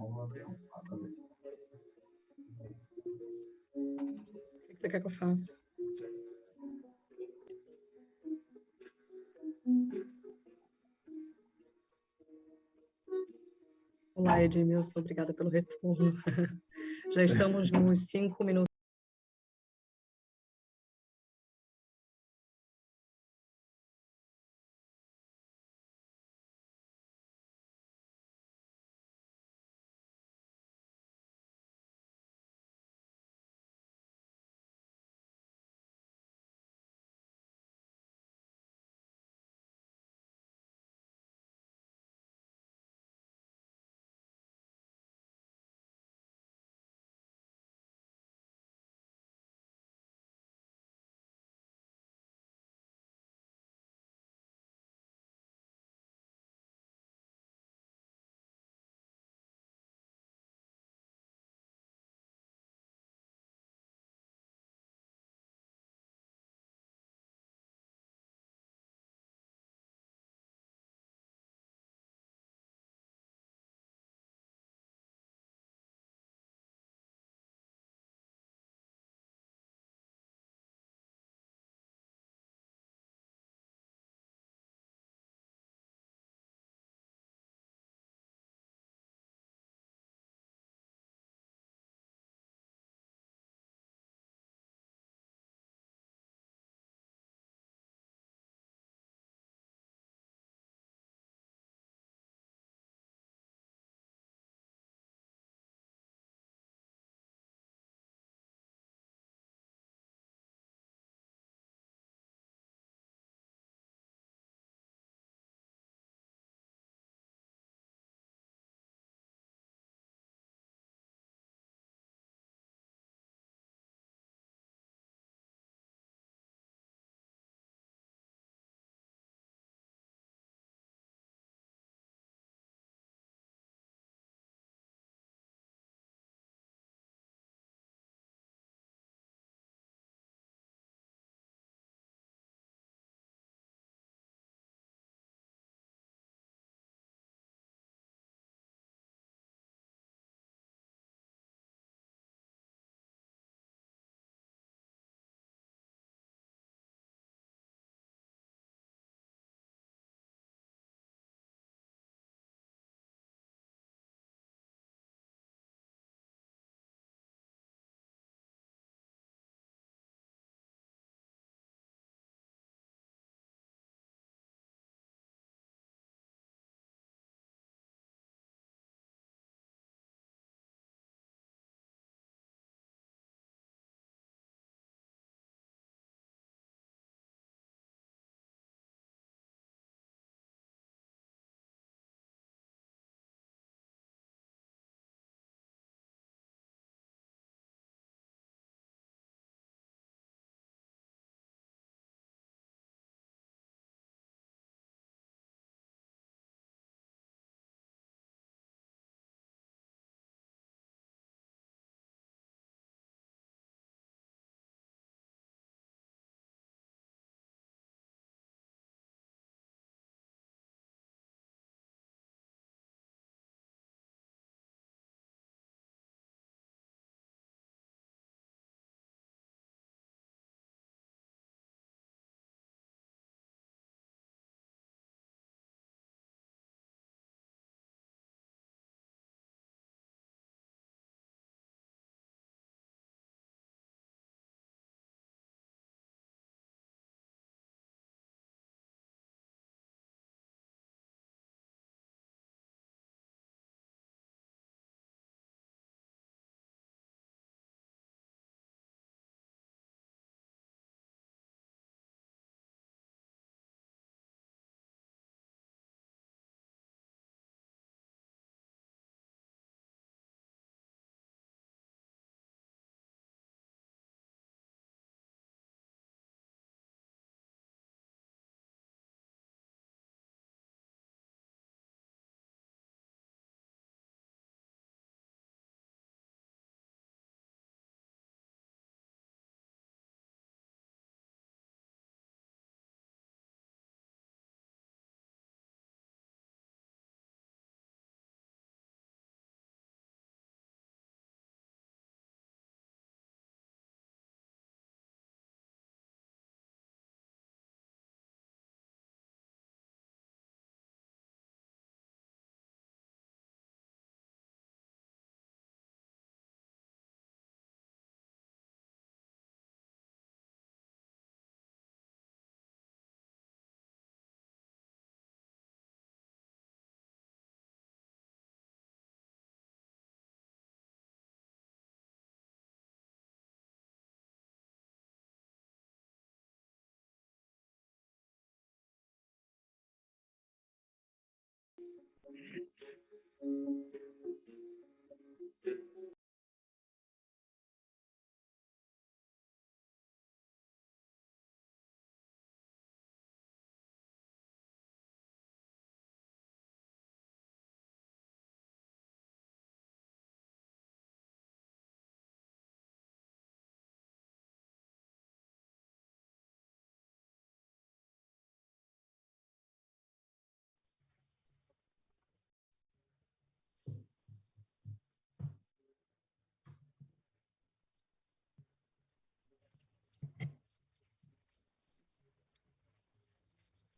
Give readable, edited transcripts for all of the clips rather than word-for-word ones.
O que você quer que eu faça? Olá, Edimilson, obrigada pelo retorno. Já estamos nos 5 minutos.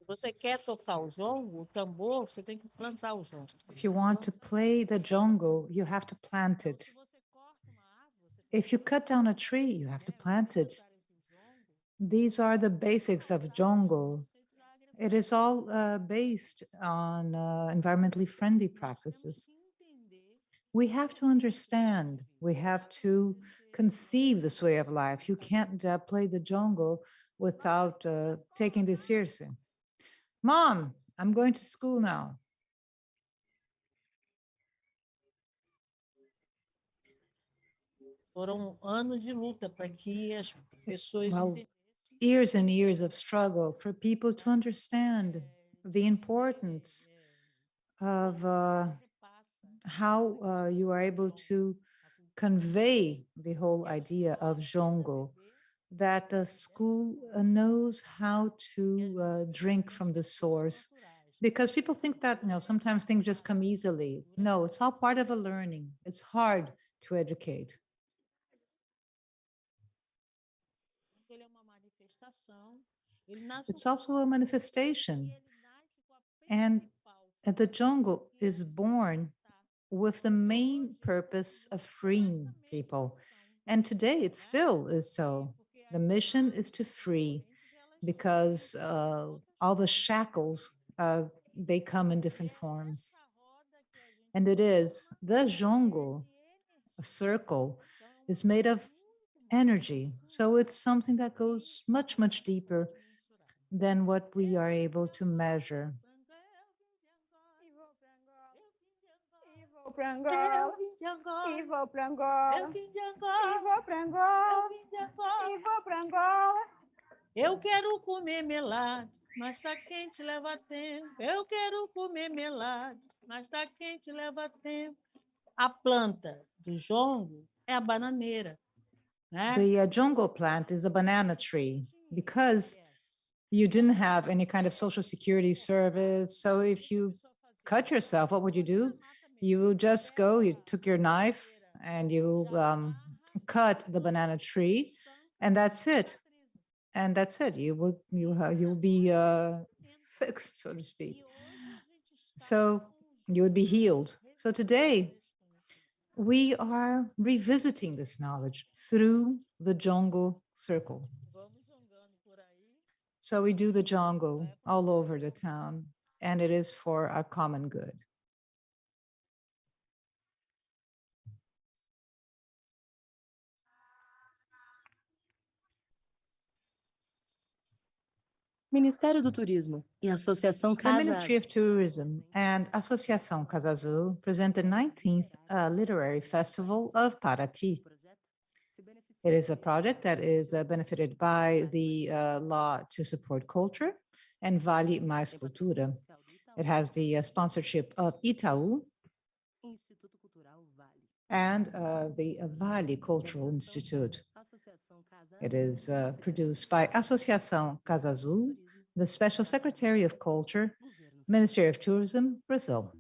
Você quer tocar o jongo, o tambor, você tem que plantar o jongo. If you want to play the jongo, you have to plant it. If you cut down a tree, you have to plant it. These are the basics of jongo. It is all based on environmentally friendly practices. We have to understand, we have to conceive this way of life. You can't play the jongo without taking this seriously. Mom, I'm going to school now. Foram anos de luta para que as pessoas Years and years of struggle for people to understand the importance of how you are able to convey the whole idea of jongo, that the school knows how to drink from the source. Because people think that, sometimes things just come easily. No, it's all part of a learning. It's hard to educate. It's also a manifestation. And the jungle is born with the main purpose of freeing people. And today it still is so. The mission is to free, because all the shackles, they come in different forms. And it is the jongo, a circle, is made of energy. So it's something that goes much, much deeper than what we are able to measure. Vou pra Angola, e vou pra Angola, Eu vim de e Angola, vou pra Angola, eu vim de Angola. e vou pra Angola. Eu quero comer melado, mas tá quente, leva tempo. Eu quero comer melado, mas tá quente, leva tempo. A planta do jongo é a bananeira, né? The jongo plant is a banana tree because you didn't have any kind of social security service. So if you cut yourself, what would you do? You would just go, you took your knife and you cut the banana tree, and that's it. And that's it. You'll be fixed, so to speak. So you would be healed. So today we are revisiting this knowledge through the jongo circle. So we do the jongo all over the town, and it is for our common good. Ministério do Turismo e Associação The Casa Ministry of Tourism and Associação Casa Azul present the 19th Literary Festival of Paraty. It is a project that is benefited by the law to support culture and Vale Mais Cultura. It has the sponsorship of Itaú Instituto Cultural Vale. and the Vale Cultural Institute. Associação Casa It is produced by Associação Casa Azul, the Special Secretary of Culture, Governo. Ministry of Tourism, Brazil.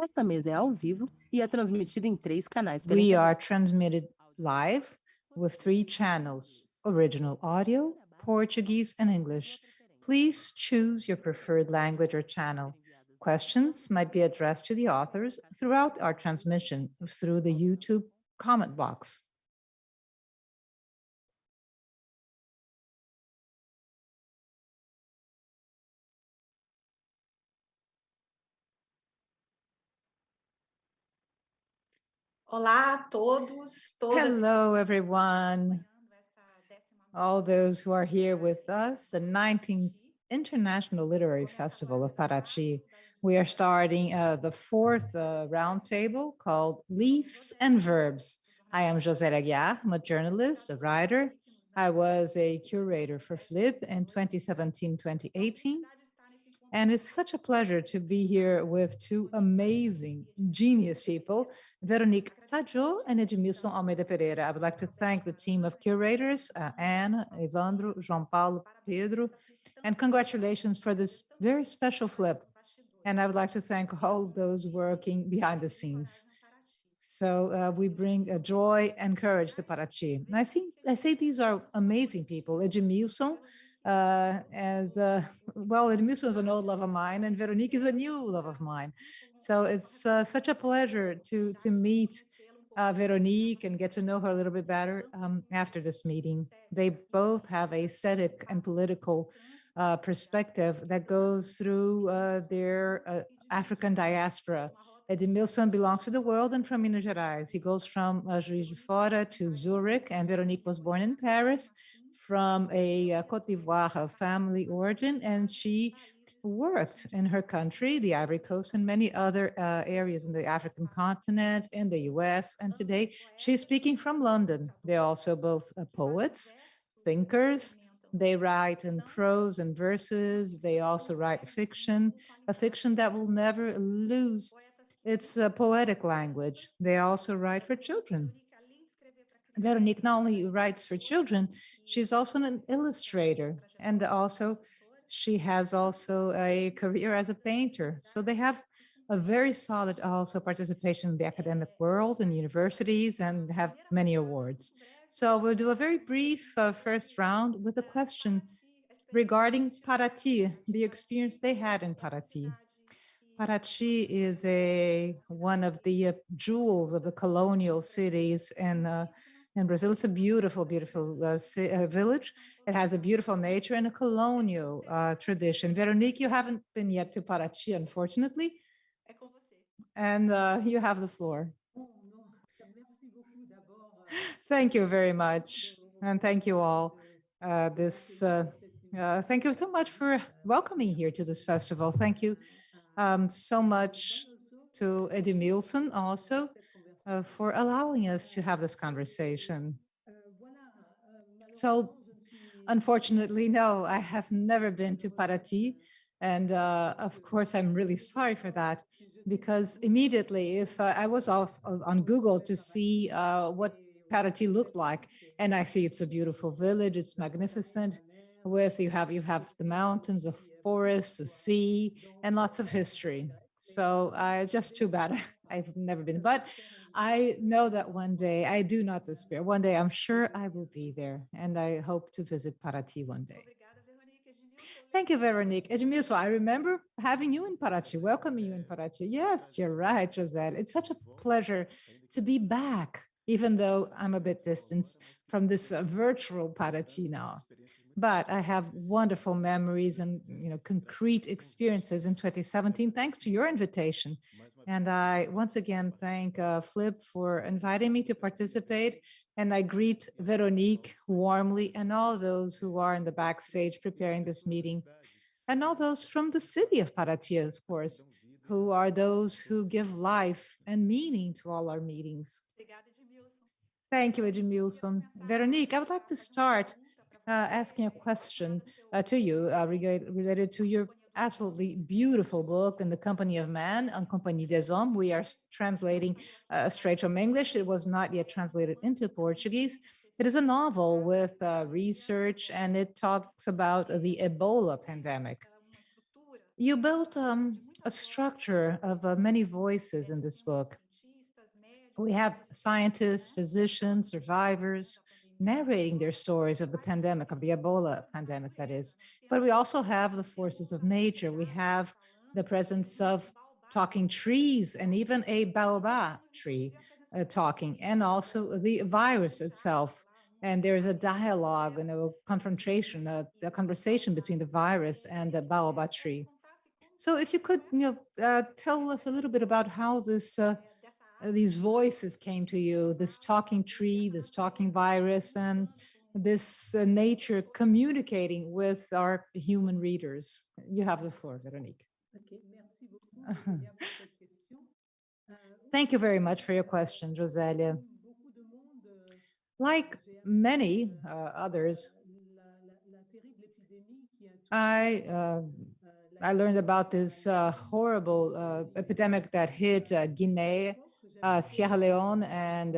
Esta mesa é ao vivo e é transmitida em 3 canais pela We internet. are transmitted live with 3 channels, original audio, Portuguese, and English. Please choose your preferred language or channel. Questions might be addressed to the authors throughout our transmission through the YouTube comment box. Olá a todos, todas. Hello, everyone. All those who are here with us, the 19th International Literary Festival of Paraty. We are starting the 4th roundtable called Leaves and Verbs. I am Joselia Aguiar. I'm a journalist, a writer. I was a curator for FLIP in 2017-2018. And it's such a pleasure to be here with 2 amazing, genius people, Véronique Tadjo and Edimilson de Almeida Pereira. I would like to thank the team of curators, Anne, Evandro, João Paulo, Pedro, and congratulations for this very special flip. And I would like to thank all those working behind the scenes. So we bring joy and courage to Paraty. And I say these are amazing people. Edimilson, Edimilson is an old love of mine, and Veronique is a new love of mine. So it's such a pleasure to meet Veronique and get to know her a little bit better after this meeting. They both have a aesthetic and political perspective that goes through their African diaspora. Edimilson belongs to the world and from Minas Gerais. He goes from Juiz de Fora to Zurich, and Veronique was born in Paris from a Cote d'Ivoire family origin, and she worked in her country, the Ivory Coast, and many other areas in the African continent, in the US, and today she's speaking from London. They're also both poets, thinkers. They write in prose and verses. They also write fiction, a fiction that will never lose its poetic language. They also write for children. Veronique not only writes for children, she's also an illustrator, and also she has also a career as a painter. So they have a very solid also participation in the academic world and universities, and have many awards. So we'll do a very brief first round with a question regarding Paraty, the experience they had in Paraty. Paraty is one of the jewels of the colonial cities in Brazil. It's a beautiful, beautiful village. It has a beautiful nature and a colonial tradition. Veronique, you haven't been yet to Paraty, unfortunately. And you have the floor. Thank you very much. And thank you all. Thank you so much for welcoming here to this festival. Thank you so much to Edimilson also for allowing us to have this conversation. So unfortunately, no, I have never been to Paraty. And of course, I'm really sorry for that, because immediately if I was off on Google to see what Paraty looked like, and I see it's a beautiful village, it's magnificent, with you have the mountains, the forests, the sea, and lots of history. So just too bad I've never been, but I know that one day, I do not despair. One day I'm sure I will be there, and I hope to visit Paraty one day. Thank you, Veronique. Edimilson, I remember having you in Paraty, welcoming you in Paraty. Yes, you're right, Joselle. It's such a pleasure to be back, even though I'm a bit distant from this virtual Paraty now. But I have wonderful memories and concrete experiences in 2017, thanks to your invitation. And I once again thank Flip for inviting me to participate. And I greet Veronique warmly and all those who are in the backstage preparing this meeting. And all those from the city of Paraty, of course, who are those who give life and meaning to all our meetings. Thank you, Edimilson. Veronique, I would like to start asking a question to you related to your absolutely beautiful book, In the Company of Man, En Compagnie des Hommes. We are translating straight from English. It was not yet translated into Portuguese. It is a novel with research, and it talks about the Ebola pandemic. You built a structure of many voices in this book. We have scientists, physicians, survivors narrating their stories of the pandemic, of the Ebola pandemic, that is. But we also have the forces of nature. We have the presence of talking trees and even a baobab tree talking, and also the virus itself. And there is a dialogue and a confrontation, a conversation between the virus and the baobab tree. So if you could, tell us a little bit about how these voices came to you, this talking tree, this talking virus, and this nature communicating with our human readers. You have the floor, Veronique. Thank you very much for your question, Joselia. Like many others, I learned about this horrible epidemic that hit Guinea, Sierra Leone, and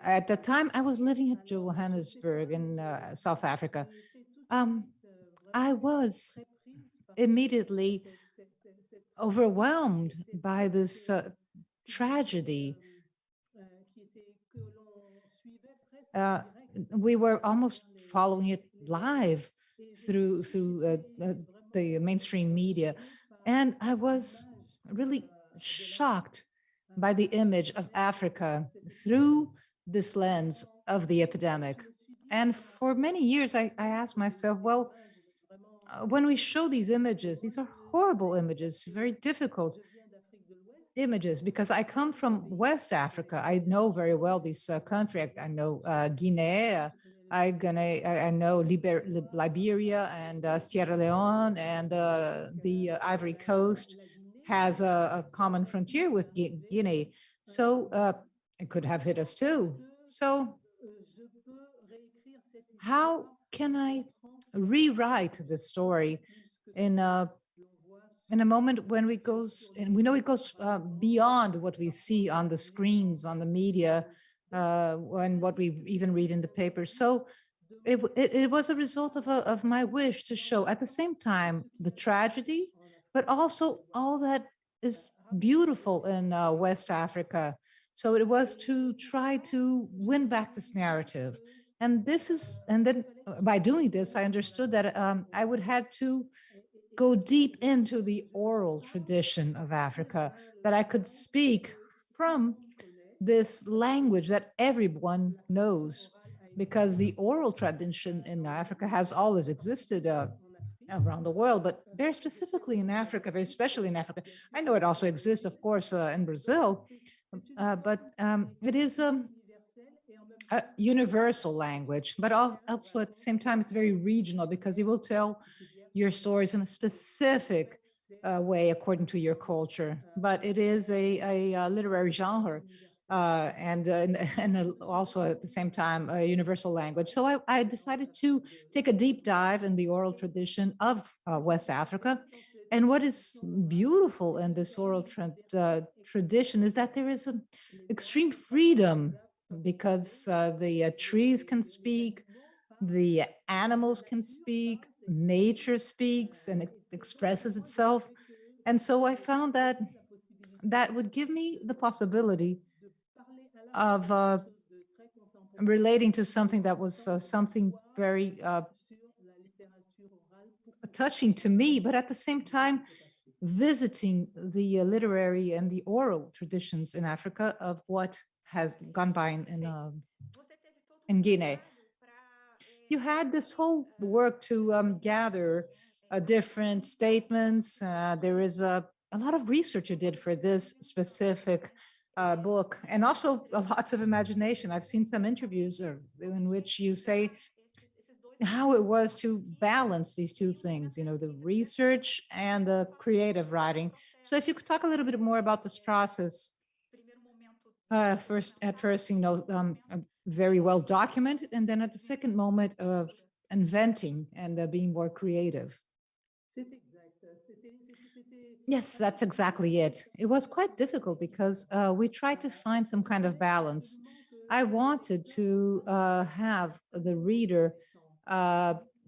at the time I was living in Johannesburg in South Africa. I was immediately overwhelmed by this tragedy. We were almost following it live through the mainstream media, and I was really shocked by the image of Africa through this lens of the epidemic. And for many years, I asked myself, well, when we show these images, these are horrible images, very difficult images, because I come from West Africa. I know very well this country. I know Guinea, I know Liberia and Sierra Leone, and the Ivory Coast has a common frontier with Guinea. So it could have hit us too. So how can I rewrite the story in a moment when it goes, and we know it goes beyond what we see on the screens, on the media, and what we even read in the papers. So it was a result of my wish to show at the same time the tragedy, but also all that is beautiful in West Africa. So it was to try to win back this narrative. And then by doing this, I understood that I would have to go deep into the oral tradition of Africa, that I could speak from this language that everyone knows, because the oral tradition in Africa has always existed around the world, but very specifically in Africa, very especially in Africa. I know it also exists, of course, in Brazil, but it is a universal language, but also at the same time, it's very regional, because you will tell your stories in a specific way according to your culture. But it is a literary genre, and also at the same time a universal language. So I decided to take a deep dive in the oral tradition of West Africa. And what is beautiful in this oral tradition is that there is an extreme freedom, because the trees can speak, the animals can speak, nature speaks and it expresses itself. And so I found that that would give me the possibility of relating to something that was something very touching to me, but at the same time, visiting the literary and the oral traditions in Africa of what has gone by in Guinea. You had this whole work to gather different statements. There is a lot of research you did for this specific book, and also lots of imagination. I've seen some interviews in which you say how it was to balance these two things, the research and the creative writing. So if you could talk a little bit more about this process. At first, very well documented, and then at the second moment of inventing and being more creative. Yes, that's exactly it. It was quite difficult because we tried to find some kind of balance. I wanted to have the reader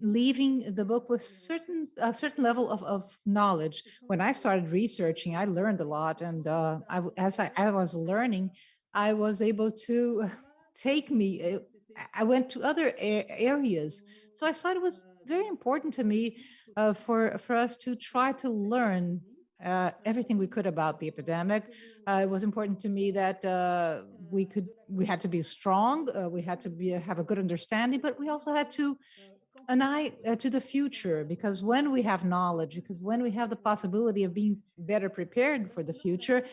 leaving the book with a certain level of knowledge. When I started researching, I learned a lot, and as I was learning, I was able to take me. I went to other areas, so I thought it was very important to me for us to try to learn everything we could about the epidemic. It was important to me that we had to be strong, we had to have a good understanding, but we also had to an eye to the future, because when we have knowledge, because when we have the possibility of being better prepared for the future,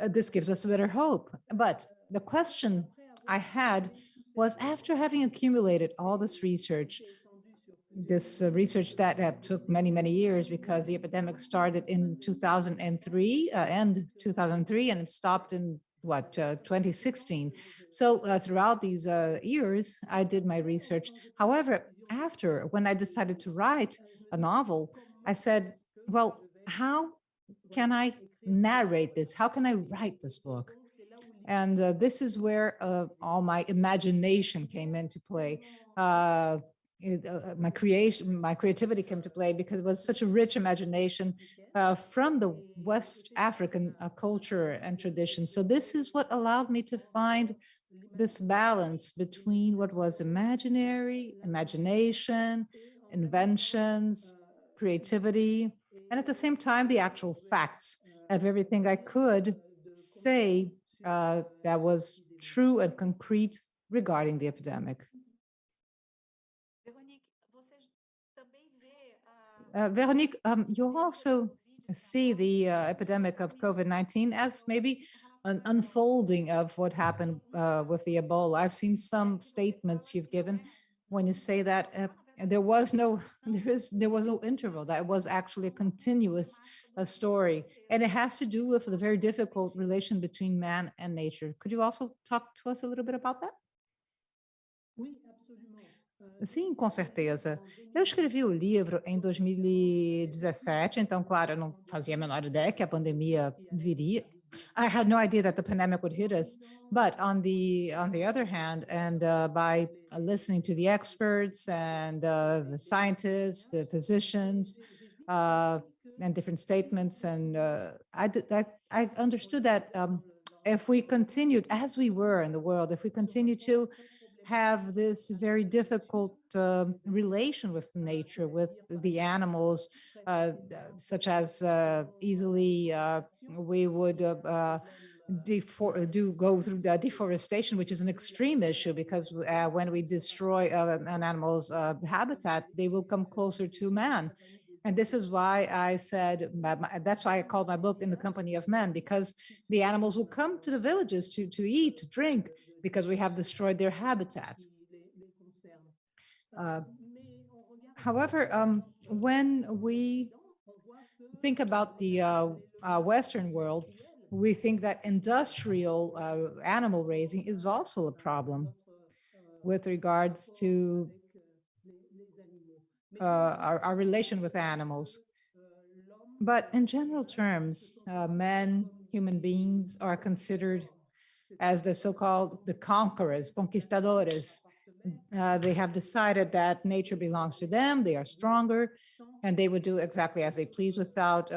this gives us a better hope. But the question I had was, after having accumulated all this research that took many, many years, because the epidemic started in 2003, end 2003, and it stopped in 2016. So throughout these years, I did my research. However, when I decided to write a novel, I said, well, how can I narrate this? How can I write this book? And this is where all my imagination came into play. My creativity came to play, because it was such a rich imagination from the West African culture and tradition. So this is what allowed me to find this balance between what was imaginary, imagination, inventions, creativity, and at the same time, the actual facts of everything I could say that was true and concrete regarding the epidemic. Veronique, you also see the epidemic of COVID-19 as maybe an unfolding of what happened with the Ebola. I've seen some statements you've given when you say that there was no interval, that was actually a continuous story, and it has to do with the very difficult relation between man and nature. Could you also talk to us a little bit about that? Sim, com certeza. Eu escrevi o livro em 2017, então, claro, eu não fazia a menor ideia que a pandemia viria. I had no idea that the pandemic would hit us, but on the other hand, and by listening to the experts and the scientists, the physicians, and different statements, and I understood that if we continued as we were in the world, if we continue to have this very difficult relation with nature, with the animals, such as easily we would go through the deforestation, which is an extreme issue, because when we destroy an animal's habitat, they will come closer to man. And this is why I said, that's why I called my book In the Company of Men, because the animals will come to the villages to eat, to drink, because we have destroyed their habitat. However, when we think about the Western world, we think that industrial animal raising is also a problem with regards to our relation with animals. But in general terms, men, human beings, are considered as the so-called the conquerors, conquistadores. They have decided that nature belongs to them, they are stronger, and they would do exactly as they please without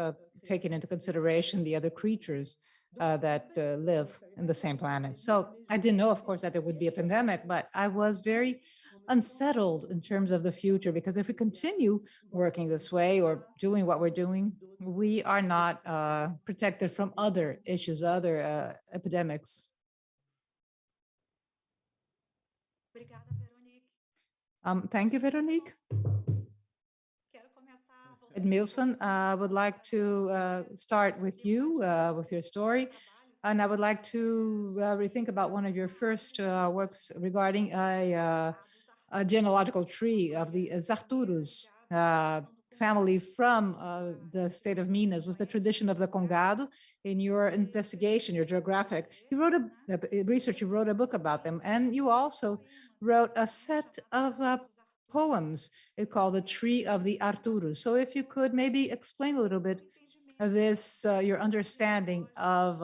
taking into consideration the other creatures that live in the same planet. So I didn't know, of course, that there would be a pandemic, but I was very unsettled in terms of the future, because if we continue working this way or doing what we're doing, we are not protected from other issues, other epidemics. Thank you, Veronique. Edimilson, I would like to start with you, with your story. And I would like to rethink about one of your first works regarding a genealogical tree of the Zarturos family from the state of Minas, with the tradition of the Congado. In your investigation, your geographic, you wrote you wrote a book about them, and you also wrote a set of poems called The Tree of the Arturos. So if you could maybe explain a little bit of this, your understanding of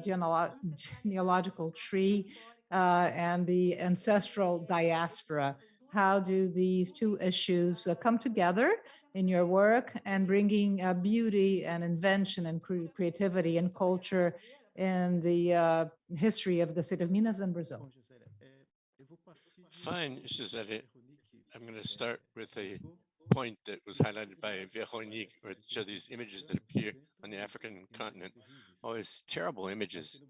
genealogical tree and the ancestral diaspora how do these two issues come together in your work and bringing beauty and invention and creativity and culture in the history of the state of Minas and Brazil? Fine, Joselia. I'm going to start with a point that was highlighted by Véronique, or show these images that appear on the African continent. Always terrible images.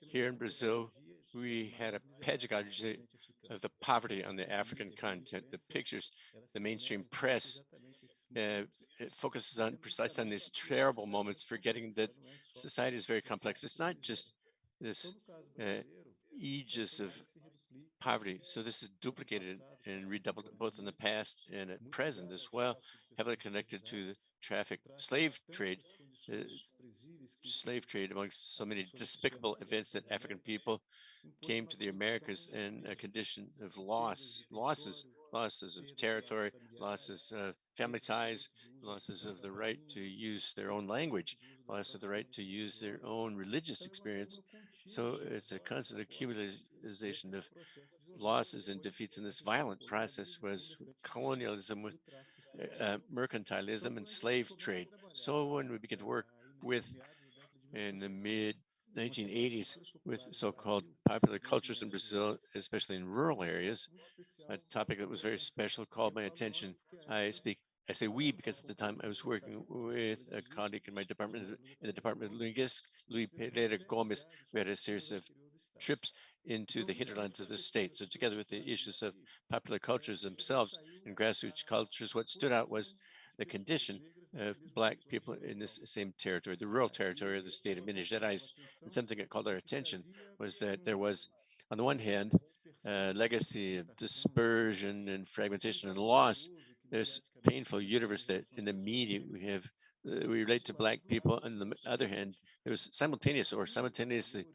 Here in Brazil, we had a pedagogy of the poverty on the African continent. The pictures, the mainstream press, it focuses on precisely on these terrible moments, forgetting that society is very complex. It's not just this aegis of poverty. So this is duplicated and redoubled both in the past and at present as well, heavily connected to the slave trade amongst so many despicable events that African people came to the Americas in a condition of losses of territory, losses of family ties, losses of the right to use their own language, loss of the right to use their own religious experience. So it's a constant accumulation of losses and defeats, and this violent process was colonialism with mercantilism and slave trade. So when we begin to work with, in the mid 1980s, with so-called popular cultures in Brazil, especially in rural areas, a topic that was very special called my attention. I say we because at the time I was working with a colleague in my department, in the Department of Linguistics, Luis Pereira Gomes. We had a series of trips into the hinterlands of the state. So together with the issues of popular cultures themselves and grassroots cultures, what stood out was the condition of Black people in this same territory, the rural territory of the state of Minas Gerais. And something that called our attention was that there was, on the one hand, a legacy of dispersion and fragmentation and loss. There's painful universe that in the media we relate to Black people. On the other hand, there was simultaneously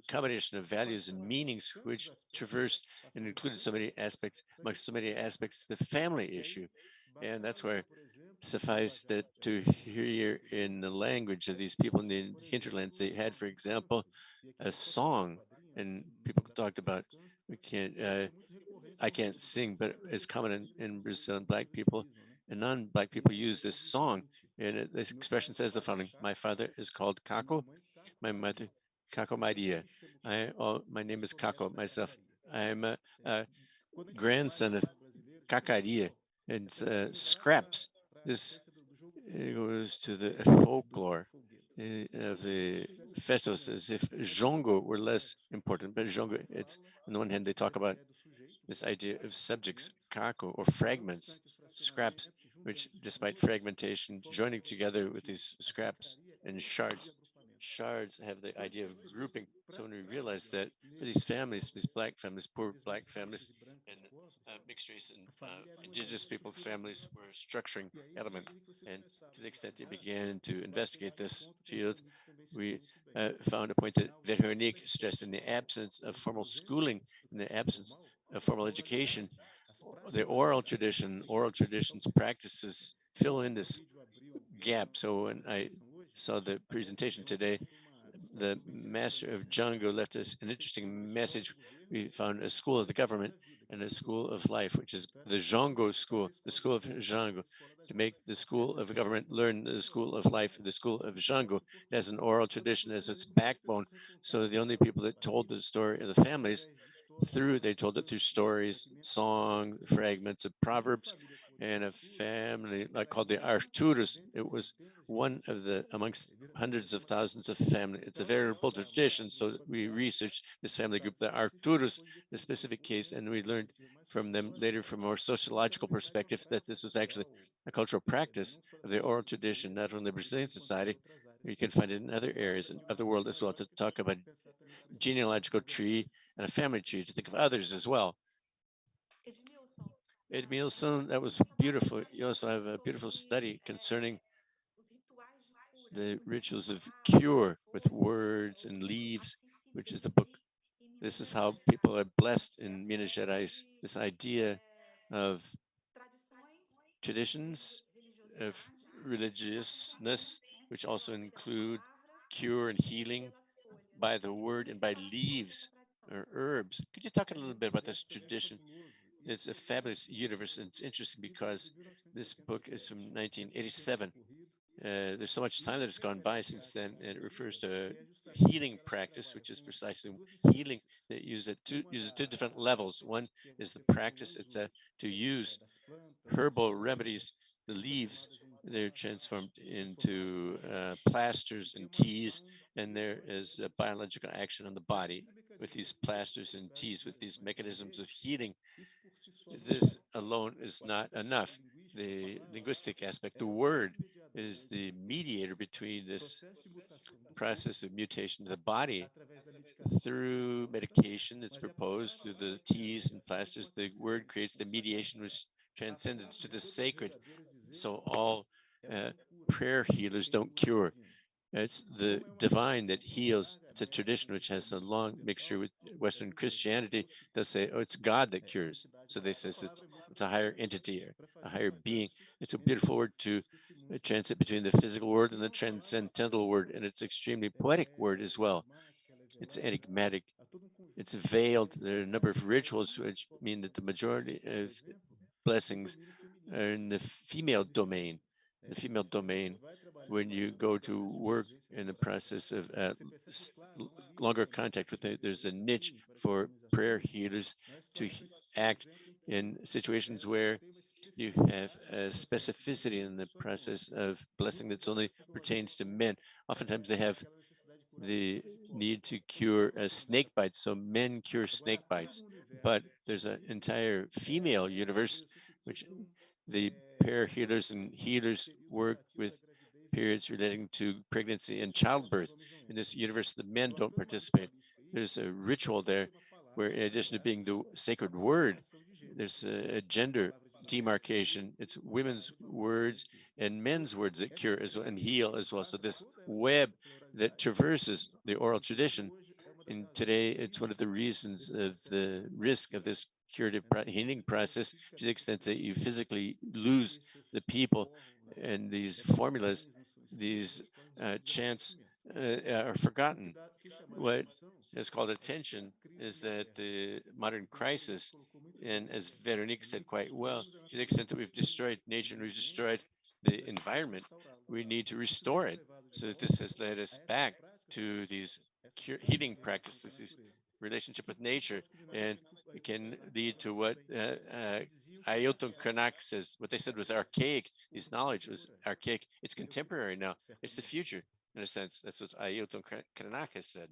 combination of values and meanings which traversed and included so many aspects, amongst so many aspects, the family issue. And that's where suffice that to hear in the language of these people in the hinterlands, they had, for example, a song, and people talked about, I can't sing, but it's common in Brazil, and Black people and non-Black people use this song. And this expression says the following: my father is called Caco, my mother Caco Maria. My name is Caco myself. I'm a grandson of Cacaria and scraps. This goes to the folklore of the festivals, as if jongo were less important. But jongo, it's on the one hand, they talk about this idea of subjects, caco, or fragments, scraps, which despite fragmentation, joining together with these scraps and shards have the idea of grouping. So when we realize that for these families, these Black families, poor Black families, and mixed race and indigenous people families were a structuring element. And to the extent they began to investigate this field, we found a point that Veronique stressed: in the absence of formal schooling, in the absence of formal education, the oral traditions, practices fill in this gap. So when I saw the presentation today, the master of Django left us an interesting message. We found a school of the government and a school of life, which is the Django school, the school of Django, to make the school of government learn the school of life, the school of Django. It has an oral tradition as its backbone. So the only people that told the story of the families they told it through stories, song, fragments of proverbs, and a family like called the Arturus. It was one of the amongst hundreds of thousands of family. It's a veritable tradition. So we researched this family group, the Arturus, the specific case, and we learned from them later from a more sociological perspective that this was actually a cultural practice of the oral tradition, not only Brazilian society, you can find it in other areas of the world as well, to talk about genealogical tree and a family tree, to think of others as well. Edimilson, that was beautiful. You also have a beautiful study concerning the rituals of cure with words and leaves, which is the book. This is how people are blessed in Minas Gerais, this idea of traditions, of religiousness, which also include cure and healing by the word and by leaves or herbs. Could you talk a little bit about this tradition It's a fabulous universe, and it's interesting because this book is from 1987. There's so much time that has gone by since then, and it refers to healing practice, which is precisely healing that uses two different levels. One is the practice; it's to use herbal remedies, the leaves. They're transformed into plasters and teas, and there is a biological action on the body with these plasters and teas, with these mechanisms of healing. This alone is not enough. The linguistic aspect, the word, is the mediator between this process of mutation of the body through medication that's proposed through the teas and plasters. The word creates the mediation which transcends to the sacred. So all prayer healers don't cure. It's the divine that heals. It's a tradition which has a long mixture with Western Christianity. They'll say, oh, it's God that cures. So they say it's a higher entity or a higher being. It's a beautiful word to transit between the physical word and the transcendental word. And it's extremely poetic word as well. It's enigmatic. It's veiled. There are a number of rituals which mean that the majority of blessings are in the female domain. The female domain, when you go to work in the process of longer contact with it, there's a niche for prayer healers to act in situations where you have a specificity in the process of blessing that's only pertains to men. Oftentimes they have the need to cure snake bites, so men cure snake bites, but there's an entire female universe which the prayer healers and healers work with periods relating to pregnancy and childbirth. In this universe, the men don't participate. There's a ritual there where, in addition to being the sacred word, there's a gender demarcation. It's women's words and men's words that cure as well and heal as well. So this web that traverses the oral tradition, and today it's one of the reasons of the risk of this curative healing process to the extent that you physically lose the people and these formulas, these chants are forgotten. What has called attention is that the modern crisis, and as Veronique said quite well, to the extent that we've destroyed nature and we've destroyed the environment, we need to restore it. So this has led us back to these healing practices, this relationship with nature, and it can lead to what Ailton Krenak says. What they said was archaic. His knowledge was archaic. It's contemporary now. It's the future, in a sense. That's what Ailton Krenak has said.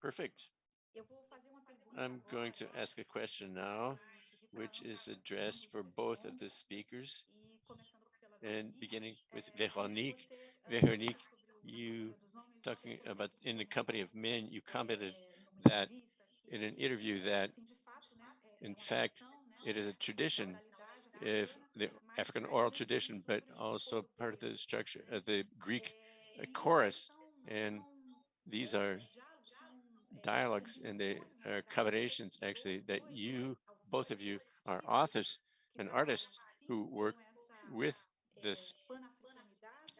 Perfect. I'm going to ask a question now, which is addressed for both of the speakers, and beginning with Veronique. Veronique, you talking about in the company of men, you commented that in an interview that, in fact, it is a tradition if the African oral tradition, but also part of the structure of the Greek chorus. And these are dialogues and they are combinations actually that you, both of you, are authors and artists who work with this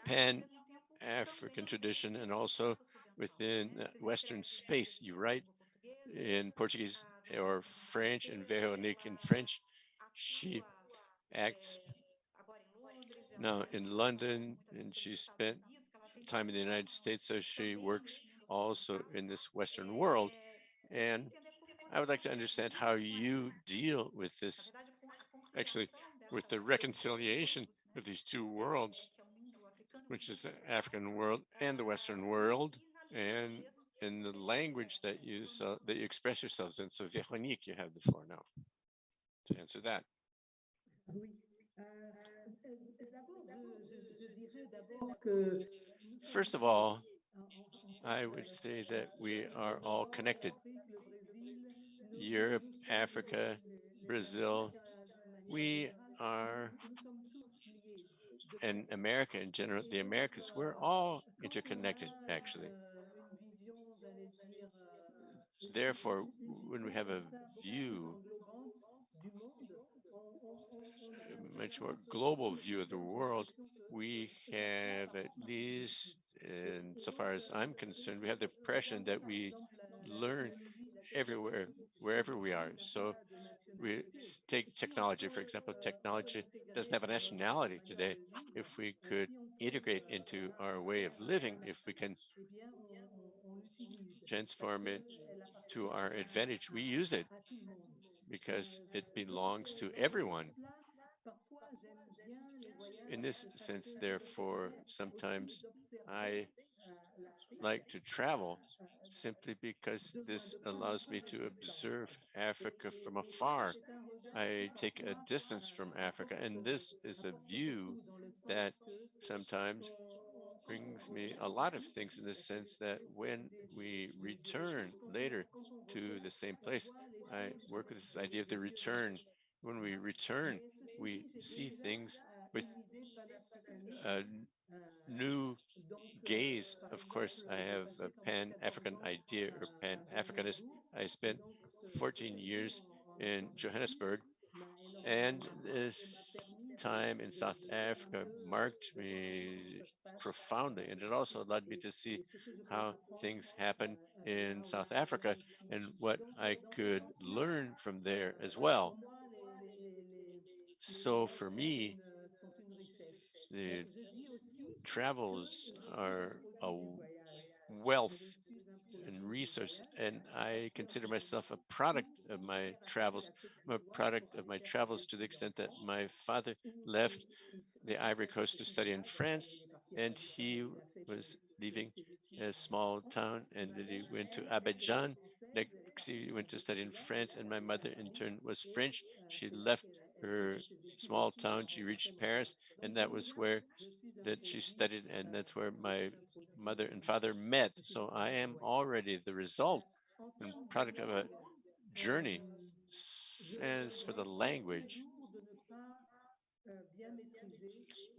Pan-African tradition and also within Western space. You write in Portuguese or French, and Veronique in French. She acts now in London, and she spent time in the United States, so she works also in this Western world. And I would like to understand how you deal with this, actually, with the reconciliation of these two worlds, which is the African world and the Western world, and in the language that you express yourselves in. So, Veronique, you have the floor now to answer that. First of all, I would say that we are all connected. Europe, Africa, Brazil, we are, and America in general, the Americas, we're all interconnected, actually. Therefore, when we have a view, a much more global view of the world, we have at least, and so far as I'm concerned, we have the impression that we learn everywhere, wherever we are. So we take technology, for example, technology doesn't have a nationality today. If we could integrate into our way of living, if we can transform it to our advantage, we use it because it belongs to everyone. In this sense, therefore, sometimes I like to travel simply because this allows me to observe Africa from afar. I take a distance from Africa, and this is a view that sometimes brings me a lot of things in the sense that when we return later to the same place, I work with this idea of the return. When we return, we see things with a new gaze. Of course, I have a Pan-African idea or Pan-Africanist. I spent 14 years in Johannesburg, and this time in South Africa marked me profoundly. And it also allowed me to see how things happen in South Africa and what I could learn from there as well. So for me, the travels are a wealth and resource, and I consider myself a product of my travels. I'm a product of my travels to the extent that my father left the Ivory Coast to study in France, and he was leaving a small town, and then he went to Abidjan. Next, he went to study in France, and my mother, in turn, was French. She left her small town. She reached Paris, and that was where that she studied, and that's where my mother and father met. So I am already the result and product of a journey. As for the language,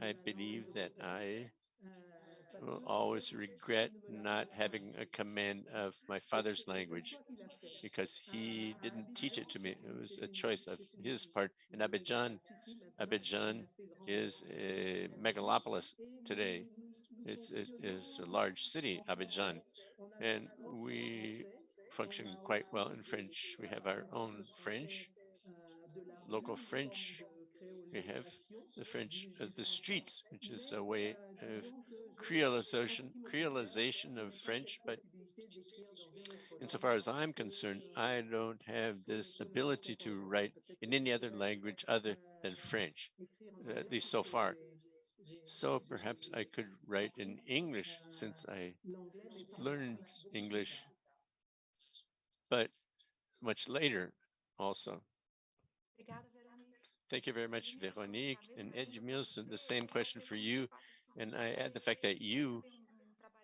I believe that I will always regret not having a command of my father's language because he didn't teach it to me. It was a choice of his part. In Abidjan, Abidjan is a megalopolis today. It is a large city, Abidjan, and we function quite well in French. We have our own French, local French. We have the French of the streets, which is a way of creolization of French. But insofar as I'm concerned, I don't have this ability to write in any other language other than French, at least so far. So perhaps I could write in English since I learned English, but much later also. Thank you very much, Véronique. And Edimilson, the same question for you. And I add the fact that you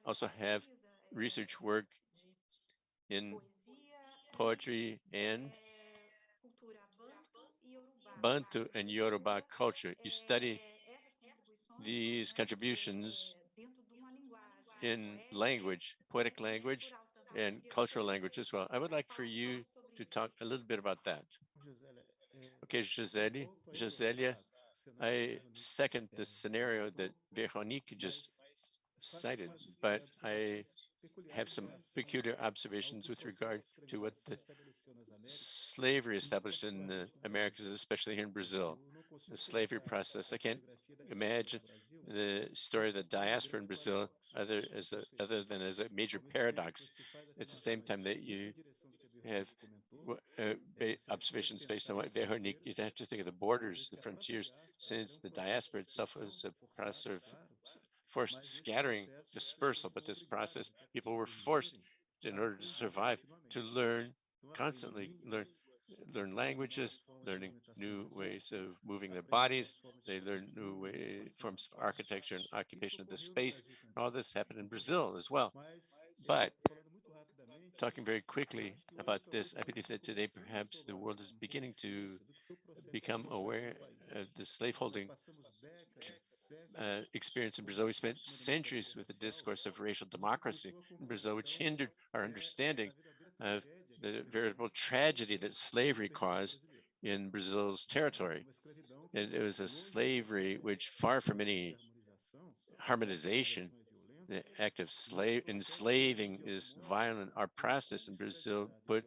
also have research work in poetry and Bantu and Yoruba culture. You study these contributions in language, poetic language, and cultural language as well. I would like for you to talk a little bit about that. Okay, Joselia, I second the scenario that Véronique just cited, but I have some peculiar observations with regard to what the slavery established in the Americas, especially here in Brazil. The slavery process. I can't imagine the story of the diaspora in Brazil other than as a major paradox. It's the same time that you have observations based on what Véronique, you'd have to think of the borders, the frontiers, since the diaspora itself was a process of forced scattering, dispersal, but this process, people were forced in order to survive to learn, constantly learn languages, learning new ways of moving their bodies. They learn new forms of architecture and occupation of the space. All this happened in Brazil as well. But talking very quickly about this, I believe that today perhaps the world is beginning to become aware of the slaveholding experience in Brazil. We spent centuries with the discourse of racial democracy in Brazil, which hindered our understanding of the veritable tragedy that slavery caused in Brazil's territory. And it was a slavery which, far from any harmonization, the act of enslaving is violent. Our process in Brazil put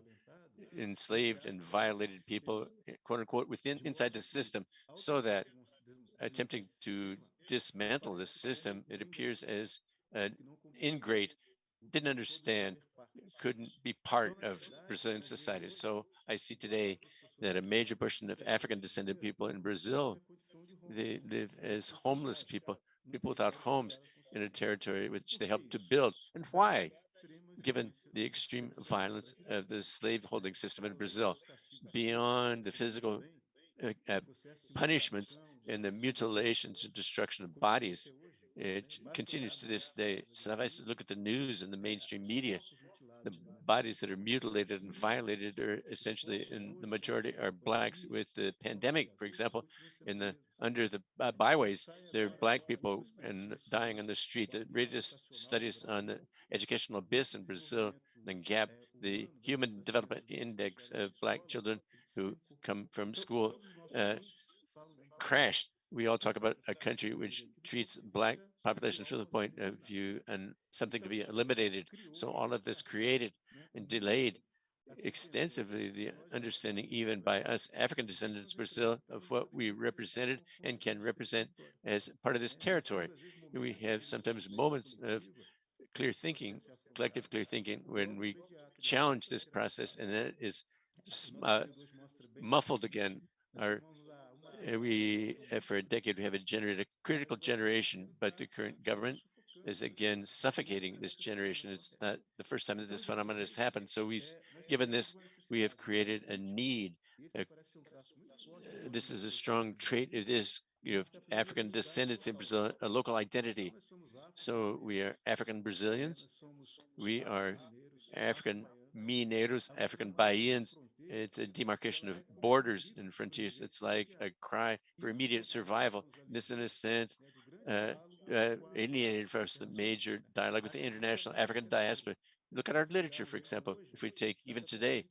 enslaved and violated people, quote unquote, inside the system, so that attempting to dismantle this system, it appears as an ingrate, didn't understand, couldn't be part of Brazilian society. So I see today that a major portion of African descendant people in Brazil, they live as homeless people, people without homes in a territory which they helped to build. And why? Given the extreme violence of the slave-holding system in Brazil, beyond the physical punishments and the mutilations and destruction of bodies, it continues to this day. So if I look at the news and the mainstream media, the bodies that are mutilated and violated are essentially, in the majority, are blacks. With the pandemic, for example, in the under the byways, there are black people and dying on the street. The latest studies on the educational abyss in Brazil, the gap, the Human Development Index of black children who come from school crashed. We all talk about a country which treats black populations from the point of view and something to be eliminated. So all of this created and delayed extensively the understanding, even by us African descendants of Brazil, of what we represented and can represent as part of this territory. We have sometimes moments of clear thinking, collective clear thinking, when we challenge this process, and then it is muffled again. For a decade, we have generated a critical generation, but the current government is again suffocating this generation. It's not the first time that this phenomenon has happened. So given this, we have created a need. This is a strong trait. It is, African descendants in Brazil, a local identity. So we are African Brazilians. We are African Mineiros, African Bahians. It's a demarcation of borders and frontiers. It's like a cry for immediate survival. This, in a sense, alienated from us the major dialogue with the international African diaspora. Look at our literature, for example. If we take even today,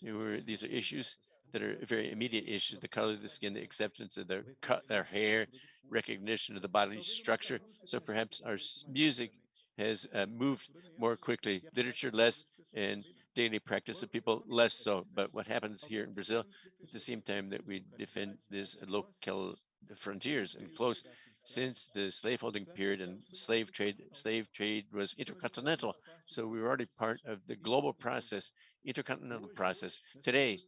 these are issues that are very immediate issues: the color of the skin, the acceptance of their hair, recognition of the bodily structure. So perhaps our music has moved more quickly, literature less, and daily practice of people less so. But what happens here in Brazil, at the same time that we defend this local frontiers and close, since the slaveholding period and slave trade was intercontinental. So we were already part of the global process, intercontinental process. Today,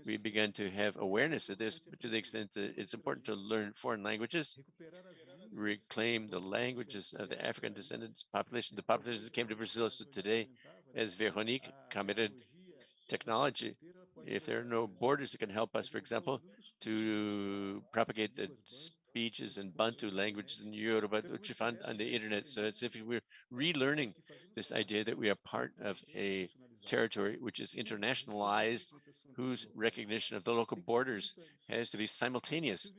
we began to have awareness of this, but to the extent that it's important to learn foreign languages, reclaim the languages of the African descendants population, the populations that came to Brazil. So today, as Veronique commented, technology, if there are no borders that can help us, for example, to propagate the speeches and Bantu languages in Yoruba, which you find on the internet. So it's if we're relearning this idea that we are part of a territory which is internationalized, whose recognition of the local borders has to be simultaneous.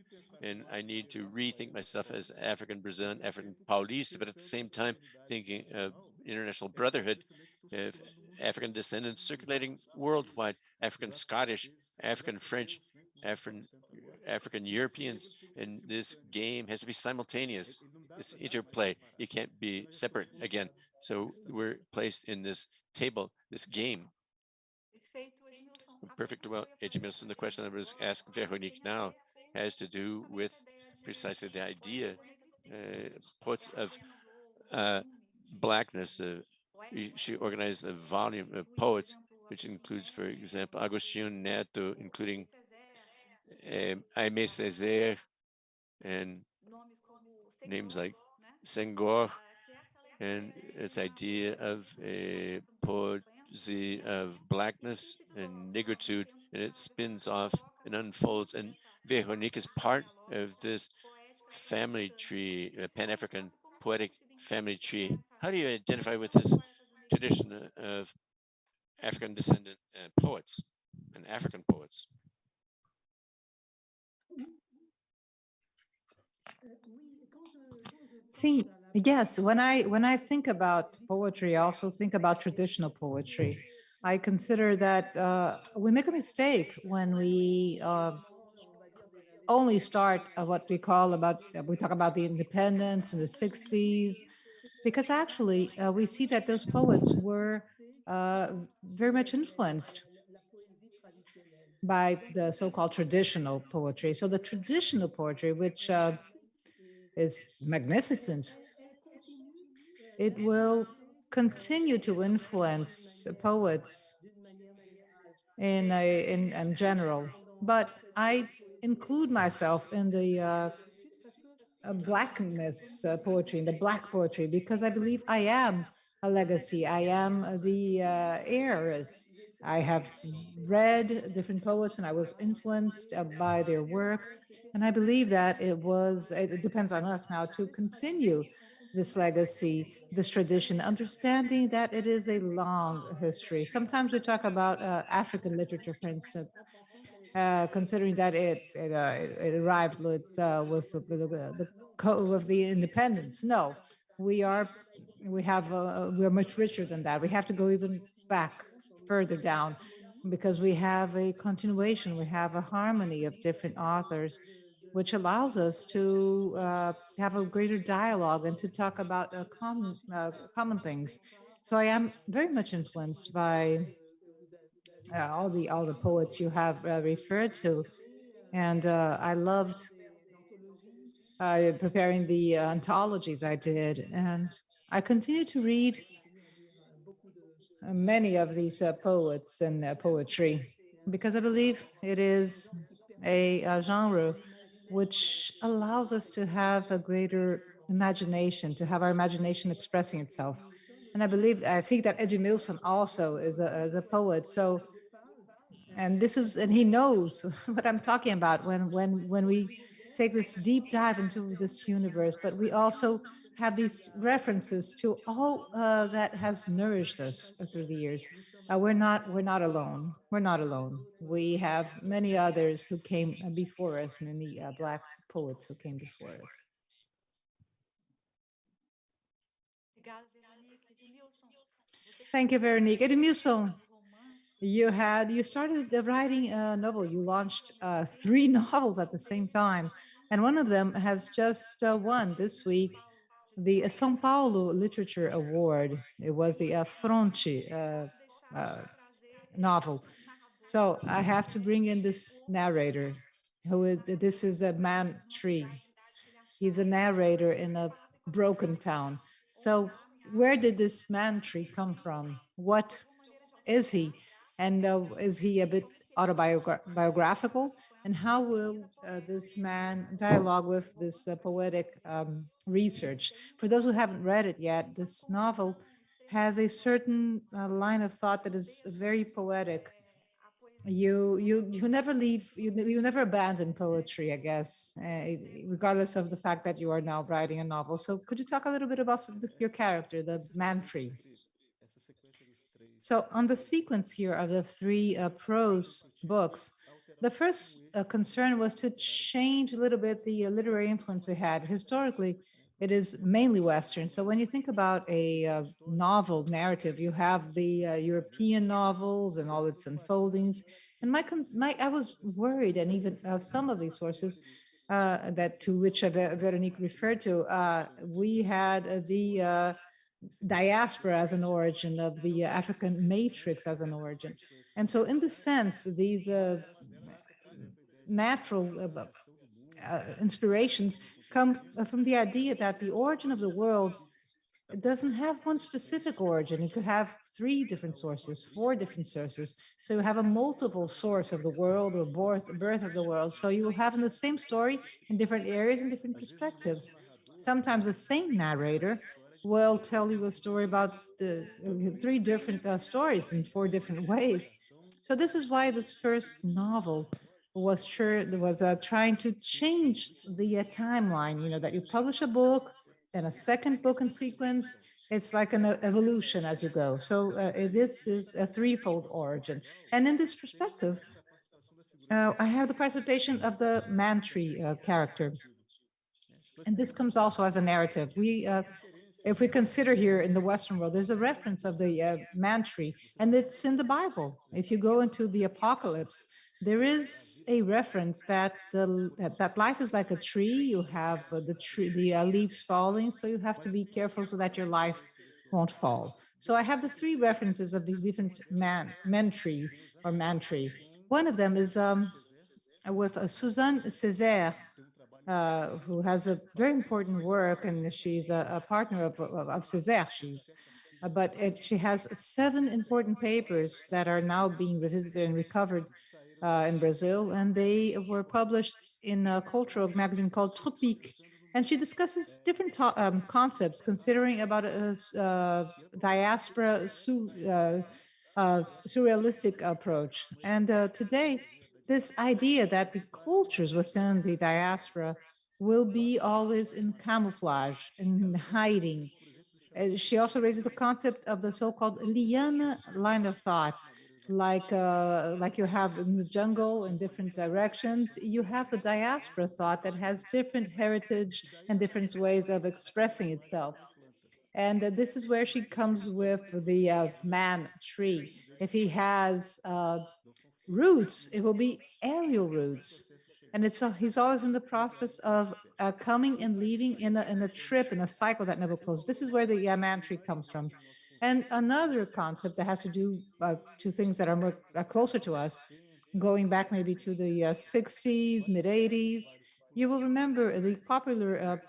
And I need to rethink myself as African Brazilian, African Paulista, but at the same time thinking of international brotherhood, of African descendants circulating worldwide, African Scottish, African French, African Europeans, and this game has to be simultaneous. It's interplay. It can't be separate again. So we're placed in this table, this game. Perfectly well, Edimilson. The question that was asked Veronique now has to do with precisely the idea, poets of blackness. She organized a volume of poets, which includes, for example, Agostinho Neto, including Aimé Césaire, and names like Senghor, and its idea of a poesy of blackness and negritude, and it spins off and unfolds. And Veronique is part of this family tree, a Pan-African poetic family tree. How do you identify with this tradition of African descendant poets and African poets? See, yes, when I think about poetry, I also think about traditional poetry. I consider that we make a mistake when we only start what we call about, we talk about the independence in the 60s, because actually we see that those poets were very much influenced by the so-called traditional poetry. So the traditional poetry, which is magnificent, it will continue to influence poets in general. But I include myself in the blackness poetry, in the black poetry, because I believe I am a legacy. I am the heiress. I have read different poets and I was influenced by their work. And I believe that it depends on us now to continue this legacy, this tradition, understanding that it is a long history. Sometimes we talk about African literature, for instance, considering that it arrived with the code of the independence. No, we are we're much richer than that. We have to go even back further down because we have a continuation, we have a harmony of different authors, which allows us to have a greater dialogue and to talk about common things. So I am very much influenced by all the poets you have referred to, and I loved preparing the anthologies I did, and I continue to read many of these poets and poetry because I believe it is a genre which allows us to have a greater imagination, to have our imagination expressing itself. And I think that Edimilson also is a poet. So, and he knows what I'm talking about when we take this deep dive into this universe, but we also have these references to all that has nourished us through the years. We're not alone. We're not alone. We have many others who came before us, many Black poets who came before us. Thank you, Veronique. Edimilson, you started writing a novel. You launched 3 novels at the same time, and one of them has just won this week the São Paulo Literature Award. It was the Fronte novel. So I have to bring in this narrator. This is a man tree. He's a narrator in a broken town. So where did this man tree come from? What is he? And is he a bit autobiographical? And how will this man dialogue with this poetic research? For those who haven't read it yet, this novel has a certain line of thought that is very poetic. You never leave, you never abandon poetry, I guess, regardless of the fact that you are now writing a novel. So could you talk a little bit about your character, the man tree? So on the sequence here of the 3 prose books, the first concern was to change a little bit the literary influence we had. Historically, it is mainly Western. So when you think about a novel narrative, you have the European novels and all its unfoldings. And I was worried, and even some of these sources that to which Veronique referred to, we had the diaspora as an origin, of the African matrix as an origin. And so in the sense, these natural inspirations come from the idea that the origin of the world doesn't have one specific origin. It could have 3 different sources, 4 different sources. So you have a multiple source of the world, or birth of the world. So you will have in the same story in different areas and different perspectives. Sometimes the same narrator will tell you a story about the 3 different stories in 4 different ways. So this is why this first novel was trying to change the timeline. You know, that you publish a book, then a second book in sequence. It's like an evolution as you go. So this is a 3-fold origin. And in this perspective, I have the participation of the man tree character. And this comes also as a narrative. If we consider here in the Western world, there's a reference of the man tree, and it's in the Bible. If you go into the Apocalypse, there is a reference that that life is like a tree. You have the leaves falling, so you have to be careful so that your life won't fall. So I have the 3 references of these different men tree or man tree. One of them is with Suzanne Césaire, who has a very important work, and she's a partner of Césaire. She has 7 important papers that are now being revisited and recovered in Brazil, and they were published in a cultural magazine called Tropique. And she discusses different concepts, considering about a diaspora surrealistic approach. And today, this idea that the cultures within the diaspora will be always in camouflage and hiding. She also raises the concept of the so-called liana line of thought, like you have in the jungle in different directions. You have the diaspora thought that has different heritage and different ways of expressing itself. And this is where she comes with the man tree. If he has roots, it will be aerial roots. And he's always in the process of coming and leaving in a trip, in a cycle that never closes. This is where the man tree comes from. And another concept that has to do to things that are closer to us, going back maybe to the 60s, mid 80s, you will remember the popular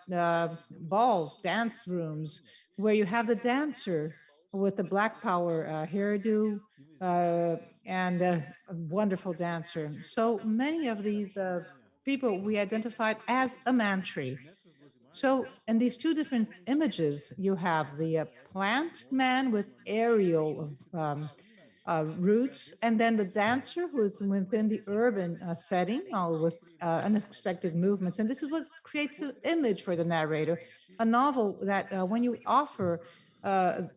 balls, dance rooms, where you have the dancer with the Black Power hairdo and a wonderful dancer. So many of these people we identified as a man tree. So in these 2 different images, you have the plant man with aerial roots, and then the dancer who is within the urban setting, all with unexpected movements. And this is what creates an image for the narrator, a novel that when you offer